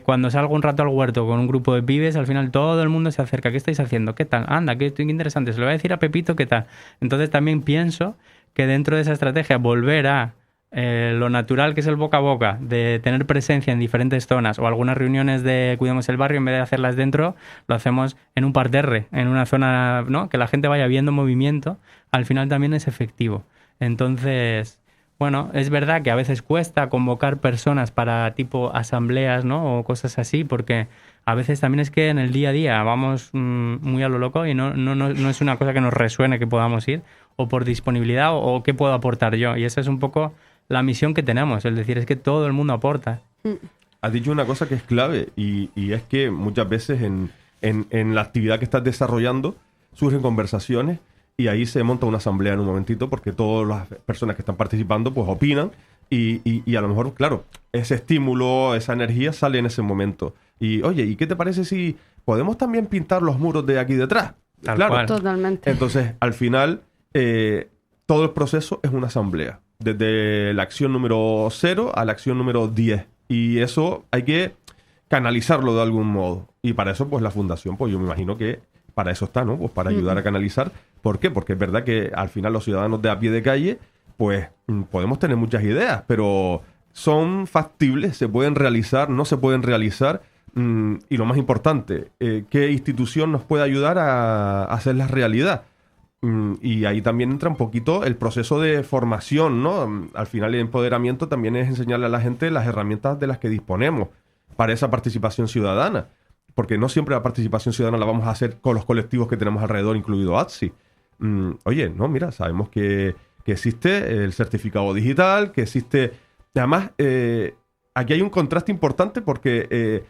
cuando salgo un rato al huerto con un grupo de pibes, al final todo el mundo se acerca. ¿Qué estáis haciendo? ¿Qué tal? Anda, qué interesante. Se lo voy a decir a Pepito, ¿qué tal? Entonces también pienso que dentro de esa estrategia volver a lo natural que es el boca a boca, de tener presencia en diferentes zonas, o algunas reuniones de Cuidemos el Barrio, en vez de hacerlas dentro, lo hacemos en un parterre, en una zona, ¿no? Que la gente vaya viendo movimiento, al final también es efectivo. Entonces, bueno, es verdad que a veces cuesta convocar personas para tipo asambleas, ¿no? O cosas así, porque a veces también es que en el día a día vamos muy a lo loco y no es una cosa que nos resuene que podamos ir, o por disponibilidad o qué puedo aportar yo. Y esa es un poco la misión que tenemos, es decir, es que todo el mundo aporta. Has dicho una cosa que es clave y es que muchas veces en la actividad que estás desarrollando surgen conversaciones y ahí se monta una asamblea en un momentito porque todas las personas que están participando pues opinan y a lo mejor, claro, ese estímulo, esa energía sale en ese momento. Y oye, ¿y qué te parece si podemos también pintar los muros de aquí detrás? Tal Claro, cual. Totalmente. entonces al final todo el proceso es una asamblea, desde la acción número 0 a la acción número 10. Y eso hay que canalizarlo de algún modo. Y para eso, pues la fundación, pues yo me imagino que para eso está, ¿no? Pues para ayudar a canalizar. ¿Por qué? Porque es verdad que al final los ciudadanos de a pie de calle, pues podemos tener muchas ideas, pero son factibles, se pueden realizar, no se pueden realizar. Y lo más importante, ¿qué institución nos puede ayudar a hacerlas realidad? Y ahí también entra un poquito el proceso de formación, ¿no? Al final el empoderamiento también es enseñarle a la gente las herramientas de las que disponemos para esa participación ciudadana. Porque no siempre la participación ciudadana la vamos a hacer con los colectivos que tenemos alrededor, incluido ATSI. Oye, no, mira, sabemos que existe el certificado digital, que existe... Además, aquí hay un contraste importante porque...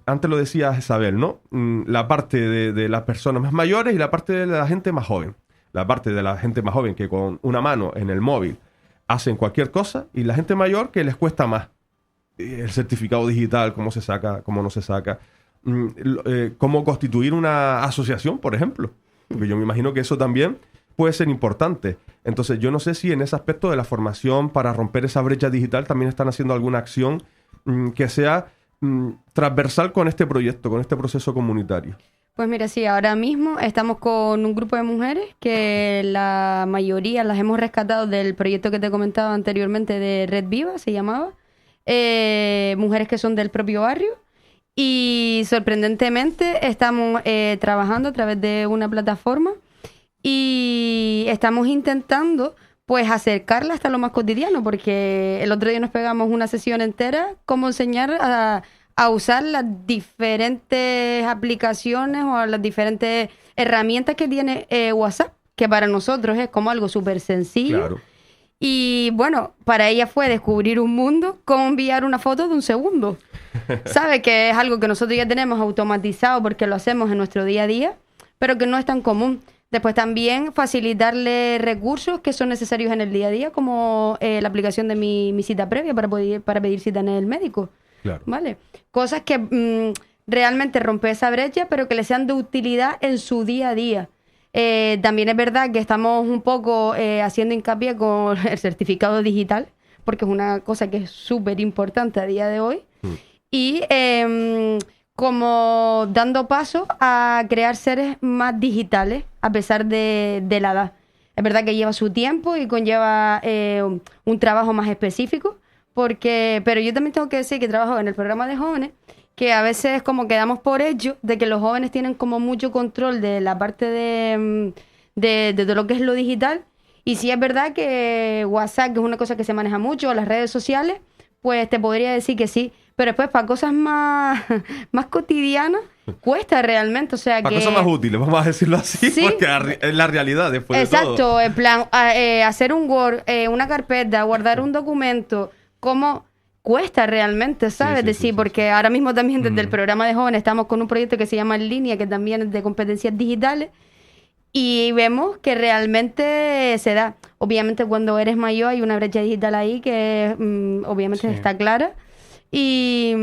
antes lo decía Isabel, ¿no? La parte de las personas más mayores y la parte de la gente más joven. La parte de la gente más joven que con una mano en el móvil hacen cualquier cosa y la gente mayor que les cuesta más. El certificado digital, cómo se saca, cómo no se saca. Cómo constituir una asociación, por ejemplo. Porque yo me imagino que eso también puede ser importante. Entonces, yo no sé si en ese aspecto de la formación para romper esa brecha digital también están haciendo alguna acción que sea... transversal con este proyecto, con este proceso comunitario. Pues mira, sí, ahora mismo estamos con un grupo de mujeres que la mayoría las hemos rescatado del proyecto que te comentaba anteriormente de Red Viva, se llamaba. Mujeres que son del propio barrio. Y sorprendentemente estamos trabajando a través de una plataforma y estamos intentando pues acercarla hasta lo más cotidiano, porque el otro día nos pegamos una sesión entera cómo enseñar a usar las diferentes aplicaciones o las diferentes herramientas que tiene WhatsApp, que para nosotros es como algo súper sencillo. Claro. Y bueno, para ella fue descubrir un mundo, cómo enviar una foto de un segundo. ¿Sabe? Que es algo que nosotros ya tenemos automatizado porque lo hacemos en nuestro día a día, pero que no es tan común. Después también facilitarle recursos que son necesarios en el día a día, como la aplicación de mi cita previa para pedir cita en el médico. Claro. ¿Vale? Cosas que realmente rompen esa brecha, pero que le sean de utilidad en su día a día. También es verdad que estamos un poco haciendo hincapié con el certificado digital, porque es una cosa que es súper importante a día de hoy. Y como dando paso a crear seres más digitales a pesar de la edad. Es verdad que lleva su tiempo y conlleva un trabajo más específico, pero yo también tengo que decir que trabajo en el programa de jóvenes, que a veces como quedamos por hecho de que los jóvenes tienen como mucho control de la parte de todo lo que es lo digital. Y sí es verdad que WhatsApp, que es una cosa que se maneja mucho, las redes sociales, pues te podría decir que sí. Pero después para cosas más cotidianas cuesta realmente, o sea Para que... cosas más útiles, vamos a decirlo así, Sí. porque es la realidad después de todo. Exacto, en plan, hacer un Word, una carpeta, guardar un documento, ¿cómo cuesta realmente, sabes? Sí, Porque ahora mismo también desde el programa de jóvenes estamos con un proyecto que se llama En Línea, que también es de competencias digitales, y vemos que realmente se da. Obviamente cuando eres mayor hay una brecha digital ahí que obviamente está clara. Y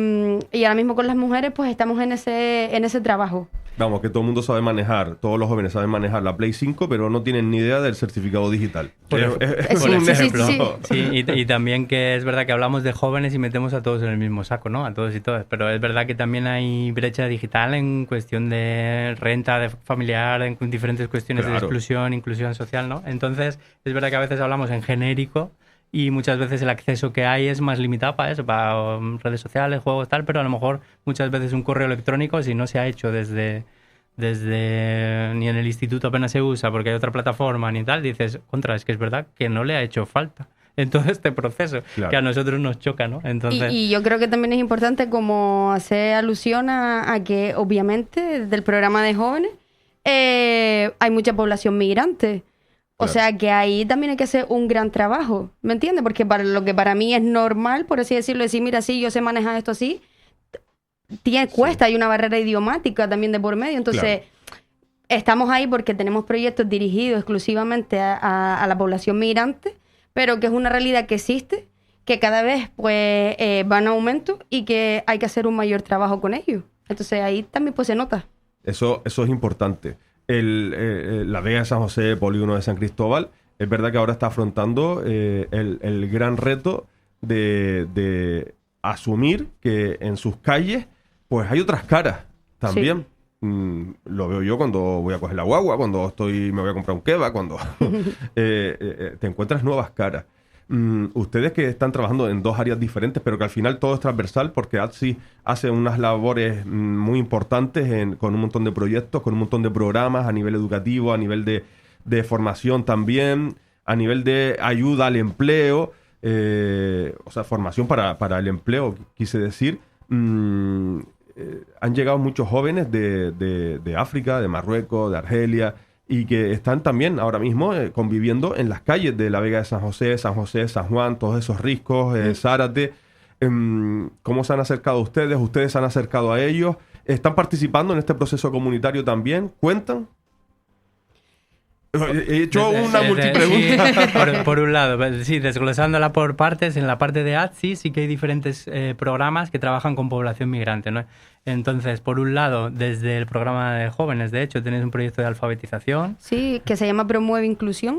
ahora mismo con las mujeres pues estamos en ese trabajo. Vamos, que todo el mundo sabe manejar, todos los jóvenes saben manejar la Play 5, pero no tienen ni idea del certificado digital. Es Sí, un sí, ejemplo. sí. Y también que es verdad que hablamos de jóvenes y metemos a todos en el mismo saco, ¿no? A todos y todas. Pero es verdad que también hay brecha digital en cuestión de renta de familiar, en diferentes cuestiones de exclusión, inclusión social, ¿no? Entonces, es verdad que a veces hablamos en genérico y muchas veces el acceso que hay es más limitado para eso, para redes sociales, juegos, tal, pero a lo mejor muchas veces un correo electrónico, si no se ha hecho desde ni en el instituto apenas se usa porque hay otra plataforma ni tal, dices, contra, es que es verdad que no le ha hecho falta. en todo este proceso, Claro. que a nosotros nos choca, ¿no? Entonces, Y yo creo que también es importante como hacer alusión a que obviamente del programa de jóvenes hay mucha población migrante. O Claro. sea que ahí también hay que hacer un gran trabajo, ¿me entiendes? Porque para lo que para mí es normal, por así decirlo, decir, mira, sí, yo sé manejar esto así, cuesta, hay una barrera idiomática también de por medio. Entonces, estamos ahí porque tenemos proyectos dirigidos exclusivamente a la población migrante, pero que es una realidad que existe, que cada vez pues va en aumento y que hay que hacer un mayor trabajo con ellos. Entonces ahí también pues se nota. Eso es importante. La Vega de San José, Polígono de San Cristóbal, es verdad que ahora está afrontando el gran reto de asumir que en sus calles pues hay otras caras también. Lo veo yo cuando voy a coger la guagua, cuando me voy a comprar un kebab, cuando te encuentras nuevas caras. Ustedes que están trabajando en dos áreas diferentes, pero que al final todo es transversal, porque ATSI hace unas labores muy importantes con un montón de proyectos, con un montón de programas a nivel educativo, a nivel de formación también, a nivel de ayuda al empleo, o sea, formación para el empleo, quise decir. Han llegado muchos jóvenes de África, de Marruecos, de Argelia, y que están también ahora mismo conviviendo en las calles de la Vega de San José, San Juan, todos esos riscos, Zárate. ¿Cómo se han acercado a ustedes? ¿Ustedes se han acercado a ellos? ¿Están participando en este proceso comunitario también? ¿Cuentan? He hecho una multipregunta. Sí, por un lado, sí, desglosándola por partes, en la parte de ATSI sí que hay diferentes programas que trabajan con población migrante, ¿no? Entonces, por un lado, desde el programa de jóvenes, de hecho, tenéis un proyecto de alfabetización. Sí, que se llama Promueve Inclusión.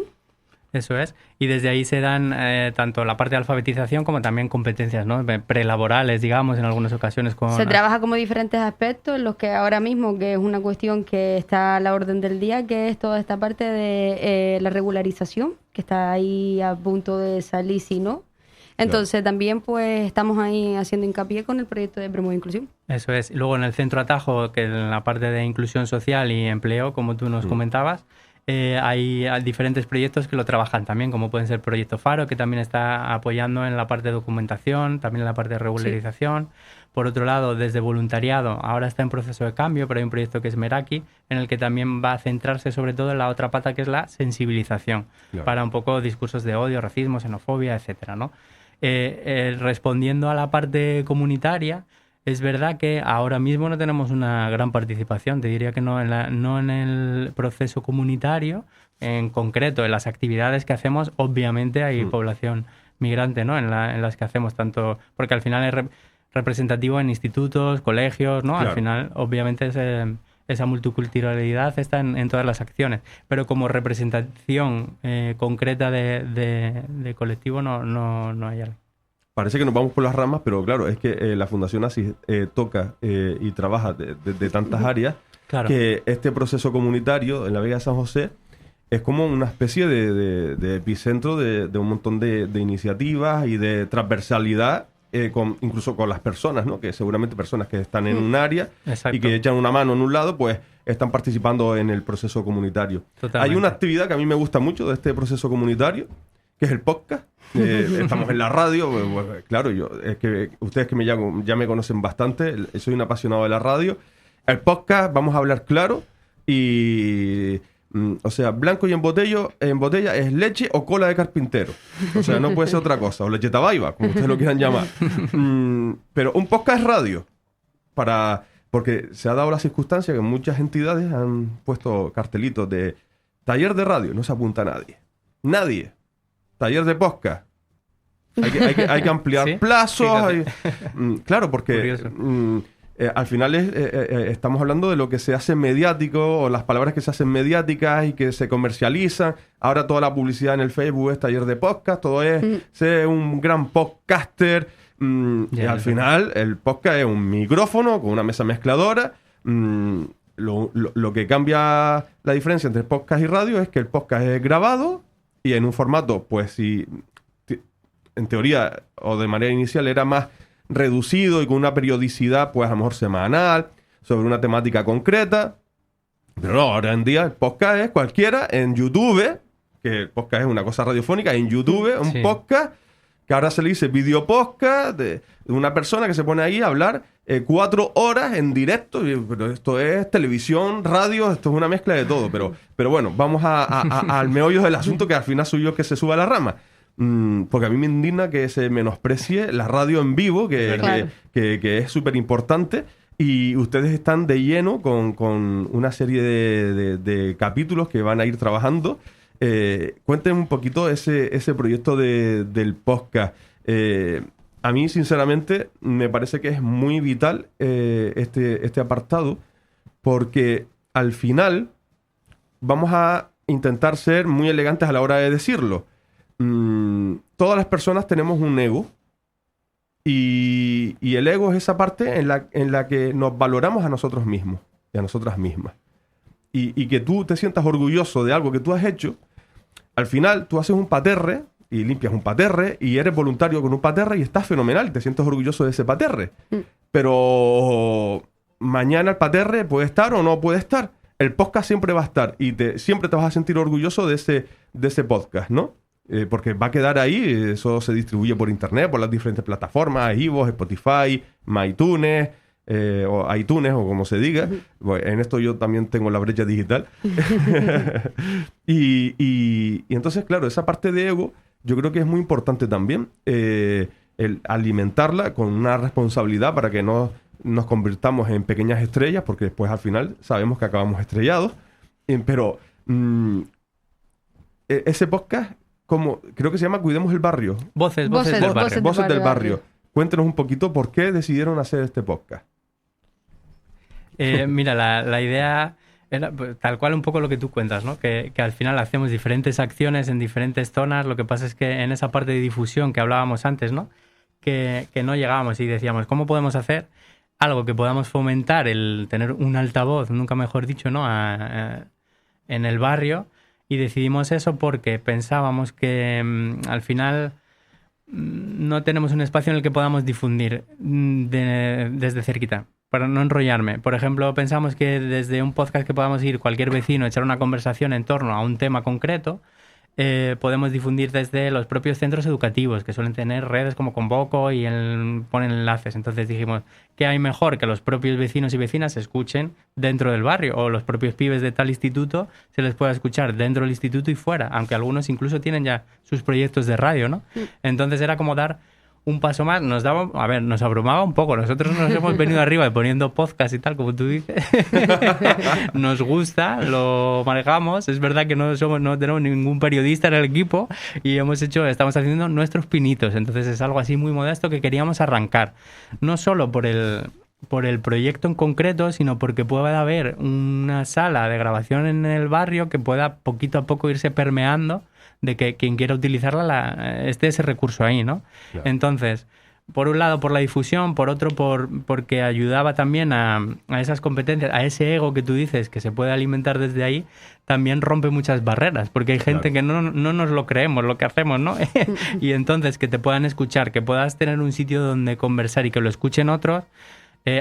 Eso es. Y desde ahí se dan tanto la parte de alfabetización como también competencias, ¿no? Prelaborales, digamos, en algunas ocasiones. Se trabaja como diferentes aspectos, en los que ahora mismo, que es una cuestión que está a la orden del día, que es toda esta parte de la regularización, que está ahí a punto de salir, si no. Entonces también pues estamos ahí haciendo hincapié con el proyecto de Promueve Inclusión. Eso es. Y luego en el Centro Atajo, que en la parte de inclusión social y empleo, como tú nos comentabas, hay diferentes proyectos que lo trabajan también, como pueden ser el Proyecto Faro, que también está apoyando en la parte de documentación, también en la parte de regularización. Sí. Por otro lado, desde voluntariado, ahora está en proceso de cambio, pero hay un proyecto que es Meraki, en el que también va a centrarse sobre todo en la otra pata, que es la sensibilización, para un poco discursos de odio, racismo, xenofobia, etcétera, ¿no? Respondiendo a la parte comunitaria, es verdad que ahora mismo no tenemos una gran participación. Te diría que no en el proceso comunitario, en concreto, en las actividades que hacemos, obviamente hay población migrante, ¿no? En las que hacemos tanto, porque al final es representativo en institutos, colegios, ¿no? Claro. Al final, obviamente, esa multiculturalidad está en todas las acciones, pero como representación concreta de colectivo no hay algo. Parece que nos vamos por las ramas, pero claro, es que la Fundación ATSI toca y trabaja de tantas áreas, claro, que este proceso comunitario en la Vega de San José es como una especie de epicentro de un montón de iniciativas y de transversalidad, incluso con las personas, ¿no? Que seguramente personas que están en un área y que echan una mano en un lado, pues están participando en el proceso comunitario. Totalmente. Hay una actividad que a mí me gusta mucho de este proceso comunitario, que es el podcast. Estamos en la radio, pues, claro, es que ustedes que ya me conocen bastante, soy un apasionado de la radio. El podcast, vamos a hablar claro, y o sea, blanco y en botella es leche o cola de carpintero. O sea, no puede ser otra cosa, o leche tabaiba, como ustedes lo quieran llamar. Pero un podcast es radio, porque se ha dado la circunstancia que muchas entidades han puesto cartelitos de taller de radio, no se apunta nadie. Taller de podcast. Hay que ampliar plazos. Claro, porque al final estamos hablando de lo que se hace mediático, o las palabras que se hacen mediáticas y que se comercializan. Ahora toda la publicidad en el Facebook es taller de podcast, todo es ser un gran podcaster. Y al final el podcast es un micrófono con una mesa mezcladora. Lo que cambia la diferencia entre podcast y radio es que el podcast es grabado y en un formato, pues si en teoría o de manera inicial era más reducido y con una periodicidad, pues a lo mejor semanal, sobre una temática concreta. Pero no, ahora en día el podcast es cualquiera en YouTube, que el podcast es una cosa radiofónica, en YouTube, un Sí. podcast, que ahora se le dice video podcast, de una persona que se pone ahí a hablar 4 horas en directo, pero esto es televisión, radio, esto es una mezcla de todo, pero bueno, vamos al meollo del asunto, que al final soy yo que se sube a la rama. Porque a mí me indigna que se menosprecie la radio en vivo, Claro. que es súper importante, y ustedes están de lleno con una serie de capítulos que van a ir trabajando. Cuéntenme un poquito ese proyecto del podcast. A mí, sinceramente, me parece que es muy vital este apartado, porque al final vamos a intentar ser muy elegantes a la hora de decirlo. Todas las personas tenemos un ego, y el ego es esa parte en la que nos valoramos a nosotros mismos y a nosotras mismas. Y que tú te sientas orgulloso de algo que tú has hecho. Al final tú haces un paterre y limpias un paterre y eres voluntario con un paterre y estás fenomenal, te sientes orgulloso de ese paterre. Pero mañana el paterre puede estar o no puede estar. El podcast siempre va a estar y siempre te vas a sentir orgulloso de ese podcast, ¿no? Porque va a quedar ahí, eso se distribuye por internet, por las diferentes plataformas, iVoox, Spotify, MyTunes, o iTunes, o como se diga. Bueno, en esto yo también tengo la brecha digital. y entonces, claro, esa parte de ego yo creo que es muy importante también, el alimentarla con una responsabilidad para que no nos convirtamos en pequeñas estrellas, porque después al final sabemos que acabamos estrellados. Pero ese podcast, como creo que se llama Cuidemos el Barrio. Voces del barrio. Voces del Barrio. Cuéntenos un poquito por qué decidieron hacer este podcast. Mira, la idea era pues, tal cual un poco lo que tú cuentas, ¿no? Que al final hacemos diferentes acciones en diferentes zonas. Lo que pasa es que en esa parte de difusión que hablábamos antes, ¿no? Que no llegábamos y decíamos, ¿cómo podemos hacer algo que podamos fomentar el tener un altavoz, nunca mejor dicho, ¿no? En el barrio? Y decidimos eso porque pensábamos que al final no tenemos un espacio en el que podamos difundir desde cerquita, para no enrollarme. Por ejemplo, pensamos que desde un podcast que podamos ir cualquier vecino, echar una conversación en torno a un tema concreto, podemos difundir desde los propios centros educativos, que suelen tener redes como Convoco y ponen enlaces. Entonces dijimos, ¿qué hay mejor que los propios vecinos y vecinas se escuchen dentro del barrio? O los propios pibes de tal instituto se les pueda escuchar dentro del instituto y fuera, aunque algunos incluso tienen ya sus proyectos de radio, ¿no? Entonces era como dar un paso más. Nos abrumaba un poco. Nosotros nos hemos venido arriba poniendo podcast y tal, como tú dices. Nos gusta, lo manejamos. Es verdad que no tenemos ningún periodista en el equipo y estamos haciendo nuestros pinitos. Entonces es algo así muy modesto que queríamos arrancar. No solo por el proyecto en concreto, sino porque pueda haber una sala de grabación en el barrio que pueda poquito a poco irse permeando de que quien quiera utilizarla esté ese recurso ahí, ¿no? Claro. Entonces, por un lado por la difusión, por otro porque ayudaba también a esas competencias, a ese ego que tú dices que se puede alimentar desde ahí, también rompe muchas barreras, porque hay gente que no nos lo creemos lo que hacemos, ¿no? Y entonces que te puedan escuchar, que puedas tener un sitio donde conversar y que lo escuchen otros,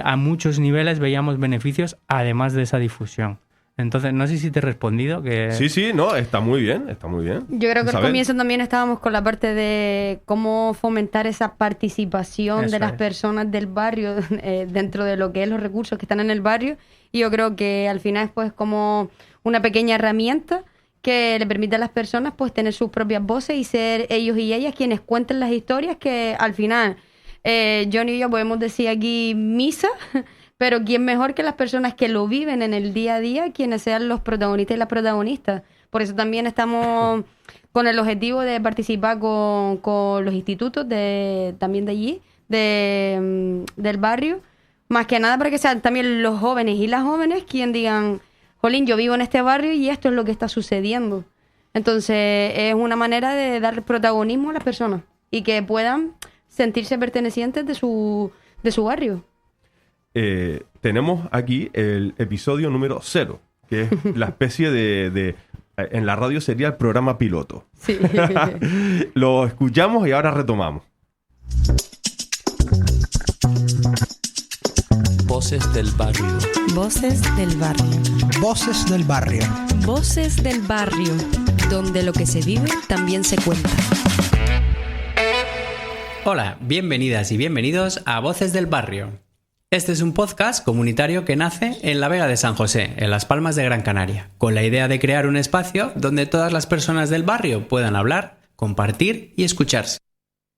a muchos niveles veíamos beneficios además de esa difusión. Entonces, no sé si te he respondido. Sí, no, está muy bien, está muy bien. Yo creo que al comienzo también estábamos con la parte de cómo fomentar esa participación de las personas del barrio dentro de lo que es los recursos que están en el barrio. Y yo creo que al final es pues como una pequeña herramienta que le permite a las personas pues tener sus propias voces y ser ellos y ellas quienes cuenten las historias que al final Johnny y yo podemos decir aquí misa. Pero ¿quién mejor que las personas que lo viven en el día a día, quienes sean los protagonistas y las protagonistas? Por eso también estamos con el objetivo de participar con los institutos también de allí, del barrio. Más que nada para que sean también los jóvenes y las jóvenes quien digan, jolín, yo vivo en este barrio y esto es lo que está sucediendo. Entonces es una manera de dar protagonismo a las personas y que puedan sentirse pertenecientes de su barrio. Tenemos aquí el episodio número 0, que es la especie de en la radio sería el programa piloto. Sí. Lo escuchamos y ahora retomamos. Voces del barrio. Voces del barrio. Voces del barrio. Voces del barrio. donde lo que se vive también se cuenta. Hola, bienvenidas y bienvenidos a Voces del Barrio. Este es un podcast comunitario que nace en la Vega de San José, en Las Palmas de Gran Canaria, con la idea de crear un espacio donde todas las personas del barrio puedan hablar, compartir y escucharse.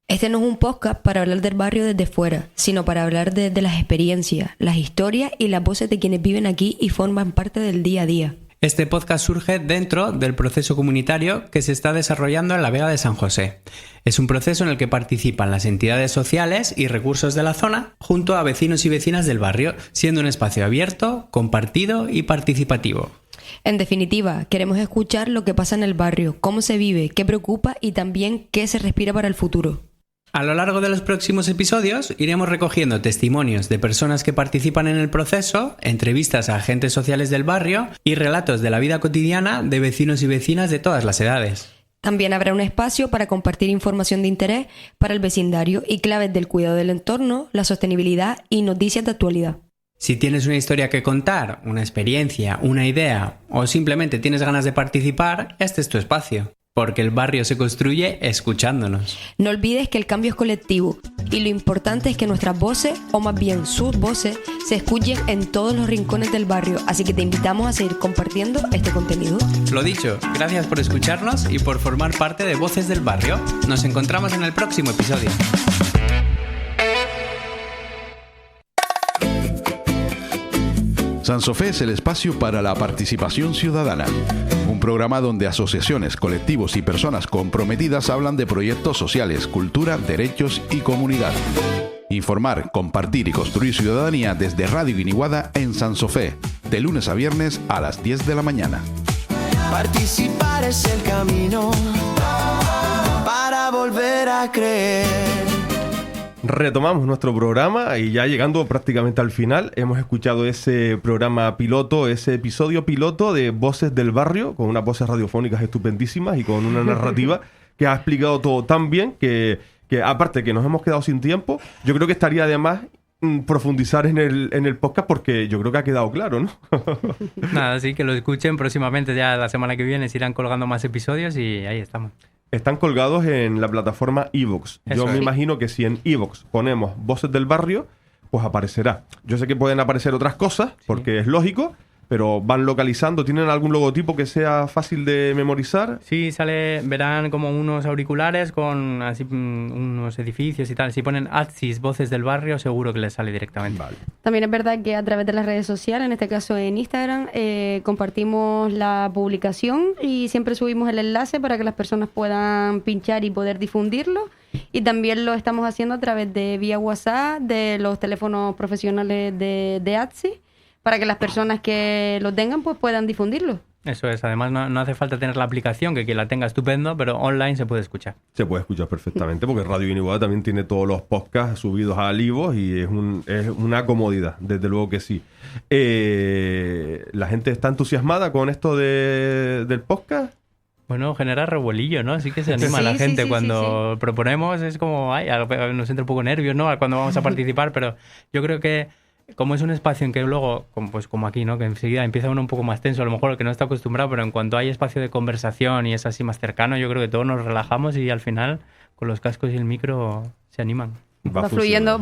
Este no es un podcast para hablar del barrio desde fuera, sino para hablar de las experiencias, las historias y las voces de quienes viven aquí y forman parte del día a día. Este podcast surge dentro del proceso comunitario que se está desarrollando en la Vega de San José. Es un proceso en el que participan las entidades sociales y recursos de la zona junto a vecinos y vecinas del barrio, siendo un espacio abierto, compartido y participativo. En definitiva, queremos escuchar lo que pasa en el barrio, cómo se vive, qué preocupa y también qué se respira para el futuro. A lo largo de los próximos episodios iremos recogiendo testimonios de personas que participan en el proceso, entrevistas a agentes sociales del barrio y relatos de la vida cotidiana de vecinos y vecinas de todas las edades. También habrá un espacio para compartir información de interés para el vecindario y claves del cuidado del entorno, la sostenibilidad y noticias de actualidad. Si tienes una historia que contar, una experiencia, una idea o simplemente tienes ganas de participar, este es tu espacio. Porque el barrio se construye escuchándonos. No olvides que el cambio es colectivo y lo importante es que nuestras voces, o más bien sus voces, se escuchen en todos los rincones del barrio. Así que te invitamos a seguir compartiendo este contenido. Lo dicho, gracias por escucharnos y por formar parte de Voces del Barrio. Nos encontramos en el próximo episodio. Sansofé es el espacio para la participación ciudadana. Un programa donde asociaciones, colectivos y personas comprometidas hablan de proyectos sociales, cultura, derechos y comunidad. Informar, compartir y construir ciudadanía desde Radio Guiniguada en Sansofé, de lunes a viernes a las 10 de la mañana. Participar es el camino para volver a creer. Retomamos nuestro programa y ya llegando prácticamente al final, hemos escuchado ese programa piloto, ese episodio piloto de Voces del Barrio, con unas voces radiofónicas estupendísimas y con una narrativa que ha explicado todo tan bien que aparte que nos hemos quedado sin tiempo, yo creo que estaría además profundizar en el podcast porque yo creo que ha quedado claro, ¿no? Nada, sí, que lo escuchen próximamente, ya la semana que viene se irán colgando más episodios y ahí estamos. Están colgados en la plataforma iVoox. Yo me imagino que si en iVoox ponemos Voces del Barrio, pues aparecerá. Yo sé que pueden aparecer otras cosas, porque es lógico, pero van localizando. ¿Tienen algún logotipo que sea fácil de memorizar? Sí, verán como unos auriculares con así unos edificios y tal. Si ponen Atsis, Voces del Barrio, seguro que les sale directamente. Vale. También es verdad que a través de las redes sociales, en este caso en Instagram, compartimos la publicación y siempre subimos el enlace para que las personas puedan pinchar y poder difundirlo. Y también lo estamos haciendo a través de vía WhatsApp, de los teléfonos profesionales de Atsis, para que las personas que lo tengan pues puedan difundirlo. Eso es, además no hace falta tener la aplicación, que quien la tenga estupendo, pero online se puede escuchar. Se puede escuchar perfectamente, porque Radio Guiniguada también tiene todos los podcasts subidos a iVoox y es una comodidad, desde luego que sí. ¿La gente está entusiasmada con esto del podcast? Bueno, genera revuelillo, ¿no? Así que se anima la gente cuando proponemos, es como, nos entra un poco nervios, ¿no? Cuando vamos a participar, pero yo creo que como es un espacio en que luego, como aquí, ¿no? Que enseguida empieza uno un poco más tenso, a lo mejor el que no está acostumbrado, pero en cuanto hay espacio de conversación y es así más cercano, yo creo que todos nos relajamos y al final con los cascos y el micro se animan. Va fluyendo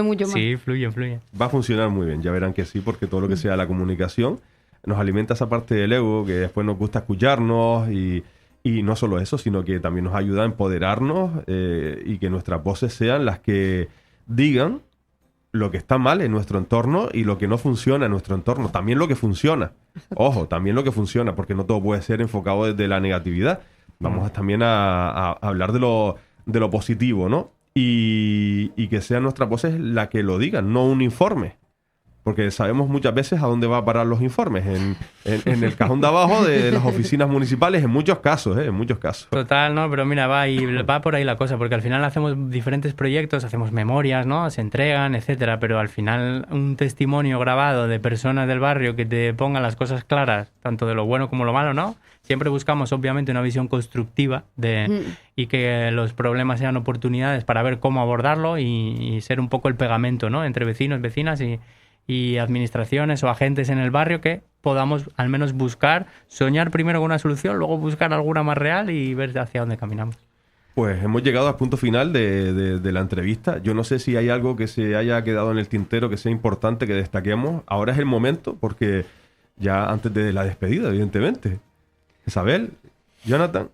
mucho más. Sí, fluye. Va a funcionar muy bien, ya verán que sí, porque todo lo que sea la comunicación nos alimenta esa parte del ego que después nos gusta escucharnos y no solo eso, sino que también nos ayuda a empoderarnos y que nuestras voces sean las que digan lo que está mal en nuestro entorno y lo que no funciona en nuestro entorno. También lo que funciona. Ojo, también lo que funciona, porque no todo puede ser enfocado desde la negatividad. Vamos también a hablar de lo positivo, ¿no? Y que sean nuestras voces las que lo digan, no un informe. Porque sabemos muchas veces a dónde va a parar los informes, en el cajón de abajo de las oficinas municipales, en muchos casos, en muchos casos. Total, no, pero mira, va por ahí la cosa, porque al final hacemos diferentes proyectos, hacemos memorias, ¿no? Se entregan, etcétera, pero al final un testimonio grabado de personas del barrio que te pongan las cosas claras, tanto de lo bueno como lo malo, ¿no? Siempre buscamos, obviamente, una visión constructiva y que los problemas sean oportunidades para ver cómo abordarlo y ser un poco el pegamento, ¿no? Entre vecinos, vecinas y administraciones o agentes en el barrio que podamos al menos buscar, soñar primero con una solución, luego buscar alguna más real y ver hacia dónde caminamos. Pues hemos llegado al punto final de la entrevista. Yo no sé si hay algo que se haya quedado en el tintero que sea importante que destaquemos. Ahora es el momento, porque ya antes de la despedida, evidentemente. Isabel, Jonathan.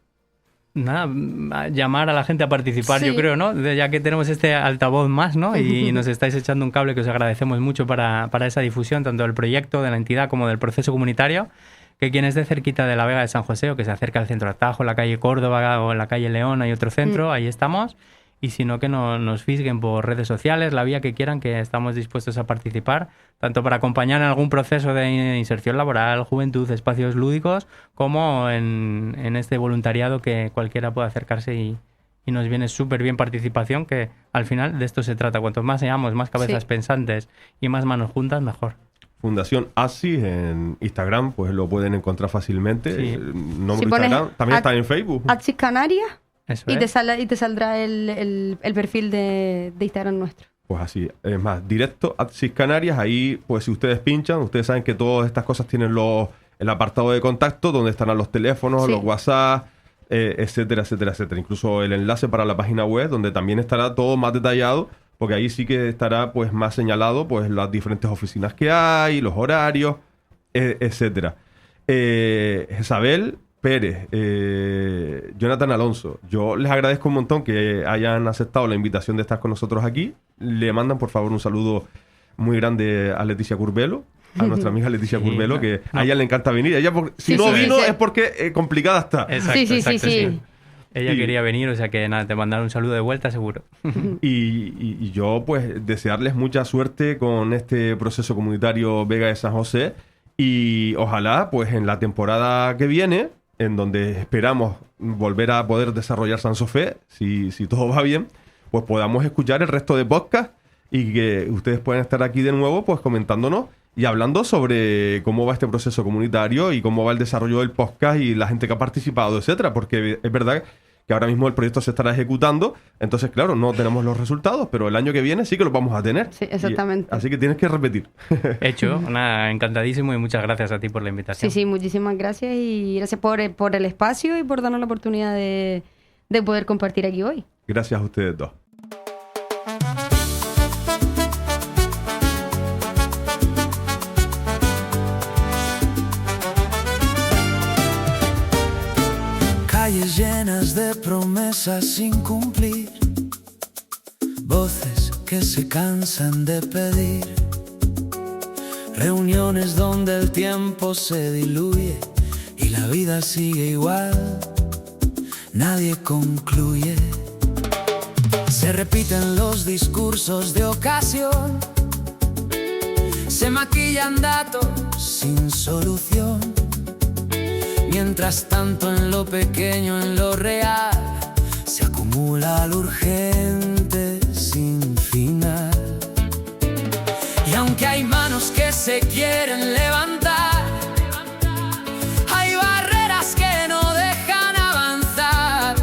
Nada, llamar a la gente a participar, Sí. yo creo, ¿no? Ya que tenemos este altavoz más, ¿no? Y nos estáis echando un cable que os agradecemos mucho para esa difusión, tanto del proyecto, de la entidad, como del proceso comunitario, que quien esté cerquita de la Vega de San José o que se acerca al centro de Atajo, la calle Córdoba o en la calle León, hay otro centro, ahí estamos. Y si no, que nos fisguen por redes sociales, la vía que quieran, que estamos dispuestos a participar, tanto para acompañar en algún proceso de inserción laboral, juventud, espacios lúdicos, como en este voluntariado que cualquiera puede acercarse y nos viene súper bien participación, que al final de esto se trata. Cuanto más seamos, más cabezas pensantes y más manos juntas, mejor. Fundación ASIS en Instagram, pues lo pueden encontrar fácilmente. Sí. El nombre Si de pones Instagram también está en Facebook. ASIS Canarias Eso y es. te saldrá el perfil de Instagram nuestro. Pues así, es más, directo ASIS Canarias, ahí pues si ustedes pinchan, ustedes saben que todas estas cosas tienen el apartado de contacto donde estarán los teléfonos, Sí. los WhatsApp, etcétera, etcétera, etcétera. Incluso el enlace para la página web donde también estará todo más detallado, porque ahí sí que estará pues más señalado pues las diferentes oficinas que hay, los horarios, etcétera. Isabel Pérez, Jonathan Alonso, yo les agradezco un montón que hayan aceptado la invitación de estar con nosotros aquí. Le mandan por favor un saludo muy grande a Leticia Curbelo, a nuestra amiga Leticia Curbelo, que a ella le encanta venir. Ella, si Sí, no sí, vino sí. es porque complicada está. Exacto, Sí. Ella Sí. quería venir, o sea que nada, te mandaré un saludo de vuelta seguro. Y yo, pues, desearles mucha suerte con este proceso comunitario Vega de San José. Y ojalá, pues, en la temporada que viene, en donde esperamos volver a poder desarrollar San Sofé, si todo va bien, pues podamos escuchar el resto de podcast y que ustedes puedan estar aquí de nuevo, pues, comentándonos y hablando sobre cómo va este proceso comunitario y cómo va el desarrollo del podcast y la gente que ha participado, etcétera. Porque es verdad que ahora mismo el proyecto se estará ejecutando, entonces, claro, no tenemos los resultados, pero el año que viene sí que los vamos a tener. Sí, exactamente. Así que tienes que repetir. Hecho, nada, encantadísimo y muchas gracias a ti por la invitación. Sí, muchísimas gracias y gracias por el espacio y por darnos la oportunidad de poder compartir aquí hoy. Gracias a ustedes dos. Calles llenas de promesas sin cumplir, voces que se cansan de pedir, reuniones donde el tiempo se diluye y la vida sigue igual, nadie concluye. Se repiten los discursos de ocasión, se maquillan datos sin solución. Mientras tanto en lo pequeño, en lo real, se acumula lo urgente sin final. Y aunque hay manos que se quieren levantar, hay barreras que no dejan avanzar.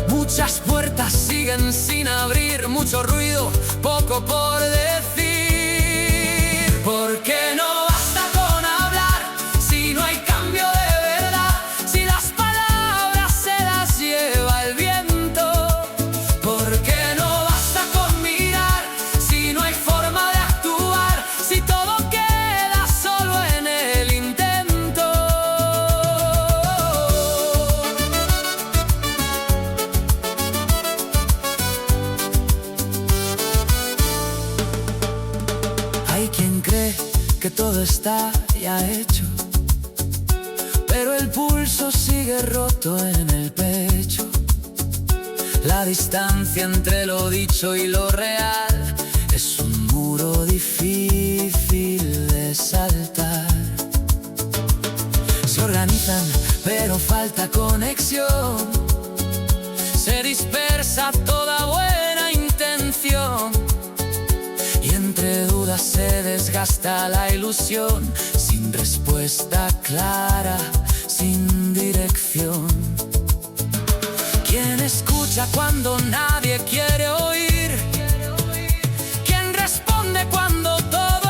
Muchas puertas siguen sin abrir, mucho ruido, poco por decir. ¿Por qué no? Que todo está ya hecho, pero el pulso sigue roto en el pecho. La distancia entre lo dicho y lo real es un muro difícil de saltar. Se organizan, pero falta conexión. Se dispersa toda buena intención. Entre dudas se desgasta la ilusión, sin respuesta clara, sin dirección. ¿Quién escucha cuando nadie quiere oír? ¿Quién responde cuando todo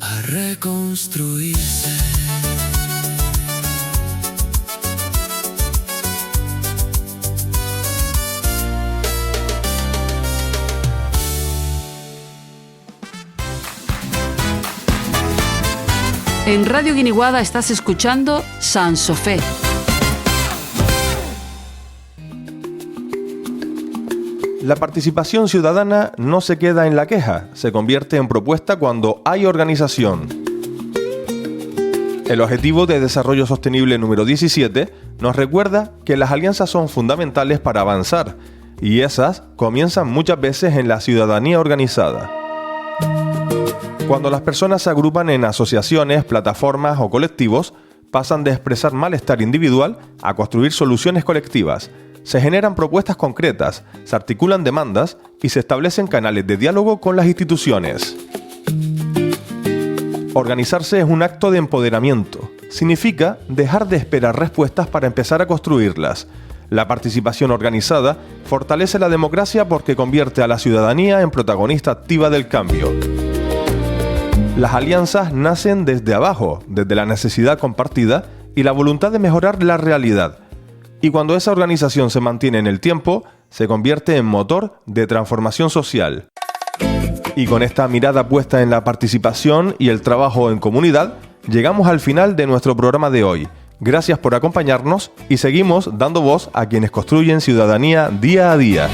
a reconstruirse. En Radio Guiniguada estás escuchando San Sofé. La participación ciudadana no se queda en la queja, se convierte en propuesta cuando hay organización. El Objetivo de Desarrollo Sostenible número 17 nos recuerda que las alianzas son fundamentales para avanzar, y esas comienzan muchas veces en la ciudadanía organizada. Cuando las personas se agrupan en asociaciones, plataformas o colectivos, pasan de expresar malestar individual a construir soluciones colectivas. Se generan propuestas concretas, se articulan demandas y se establecen canales de diálogo con las instituciones. Organizarse es un acto de empoderamiento. Significa dejar de esperar respuestas para empezar a construirlas. La participación organizada fortalece la democracia porque convierte a la ciudadanía en protagonista activa del cambio. Las alianzas nacen desde abajo, desde la necesidad compartida y la voluntad de mejorar la realidad. Y cuando esa organización se mantiene en el tiempo, se convierte en motor de transformación social. Y con esta mirada puesta en la participación y el trabajo en comunidad, llegamos al final de nuestro programa de hoy. Gracias por acompañarnos y seguimos dando voz a quienes construyen ciudadanía día a día.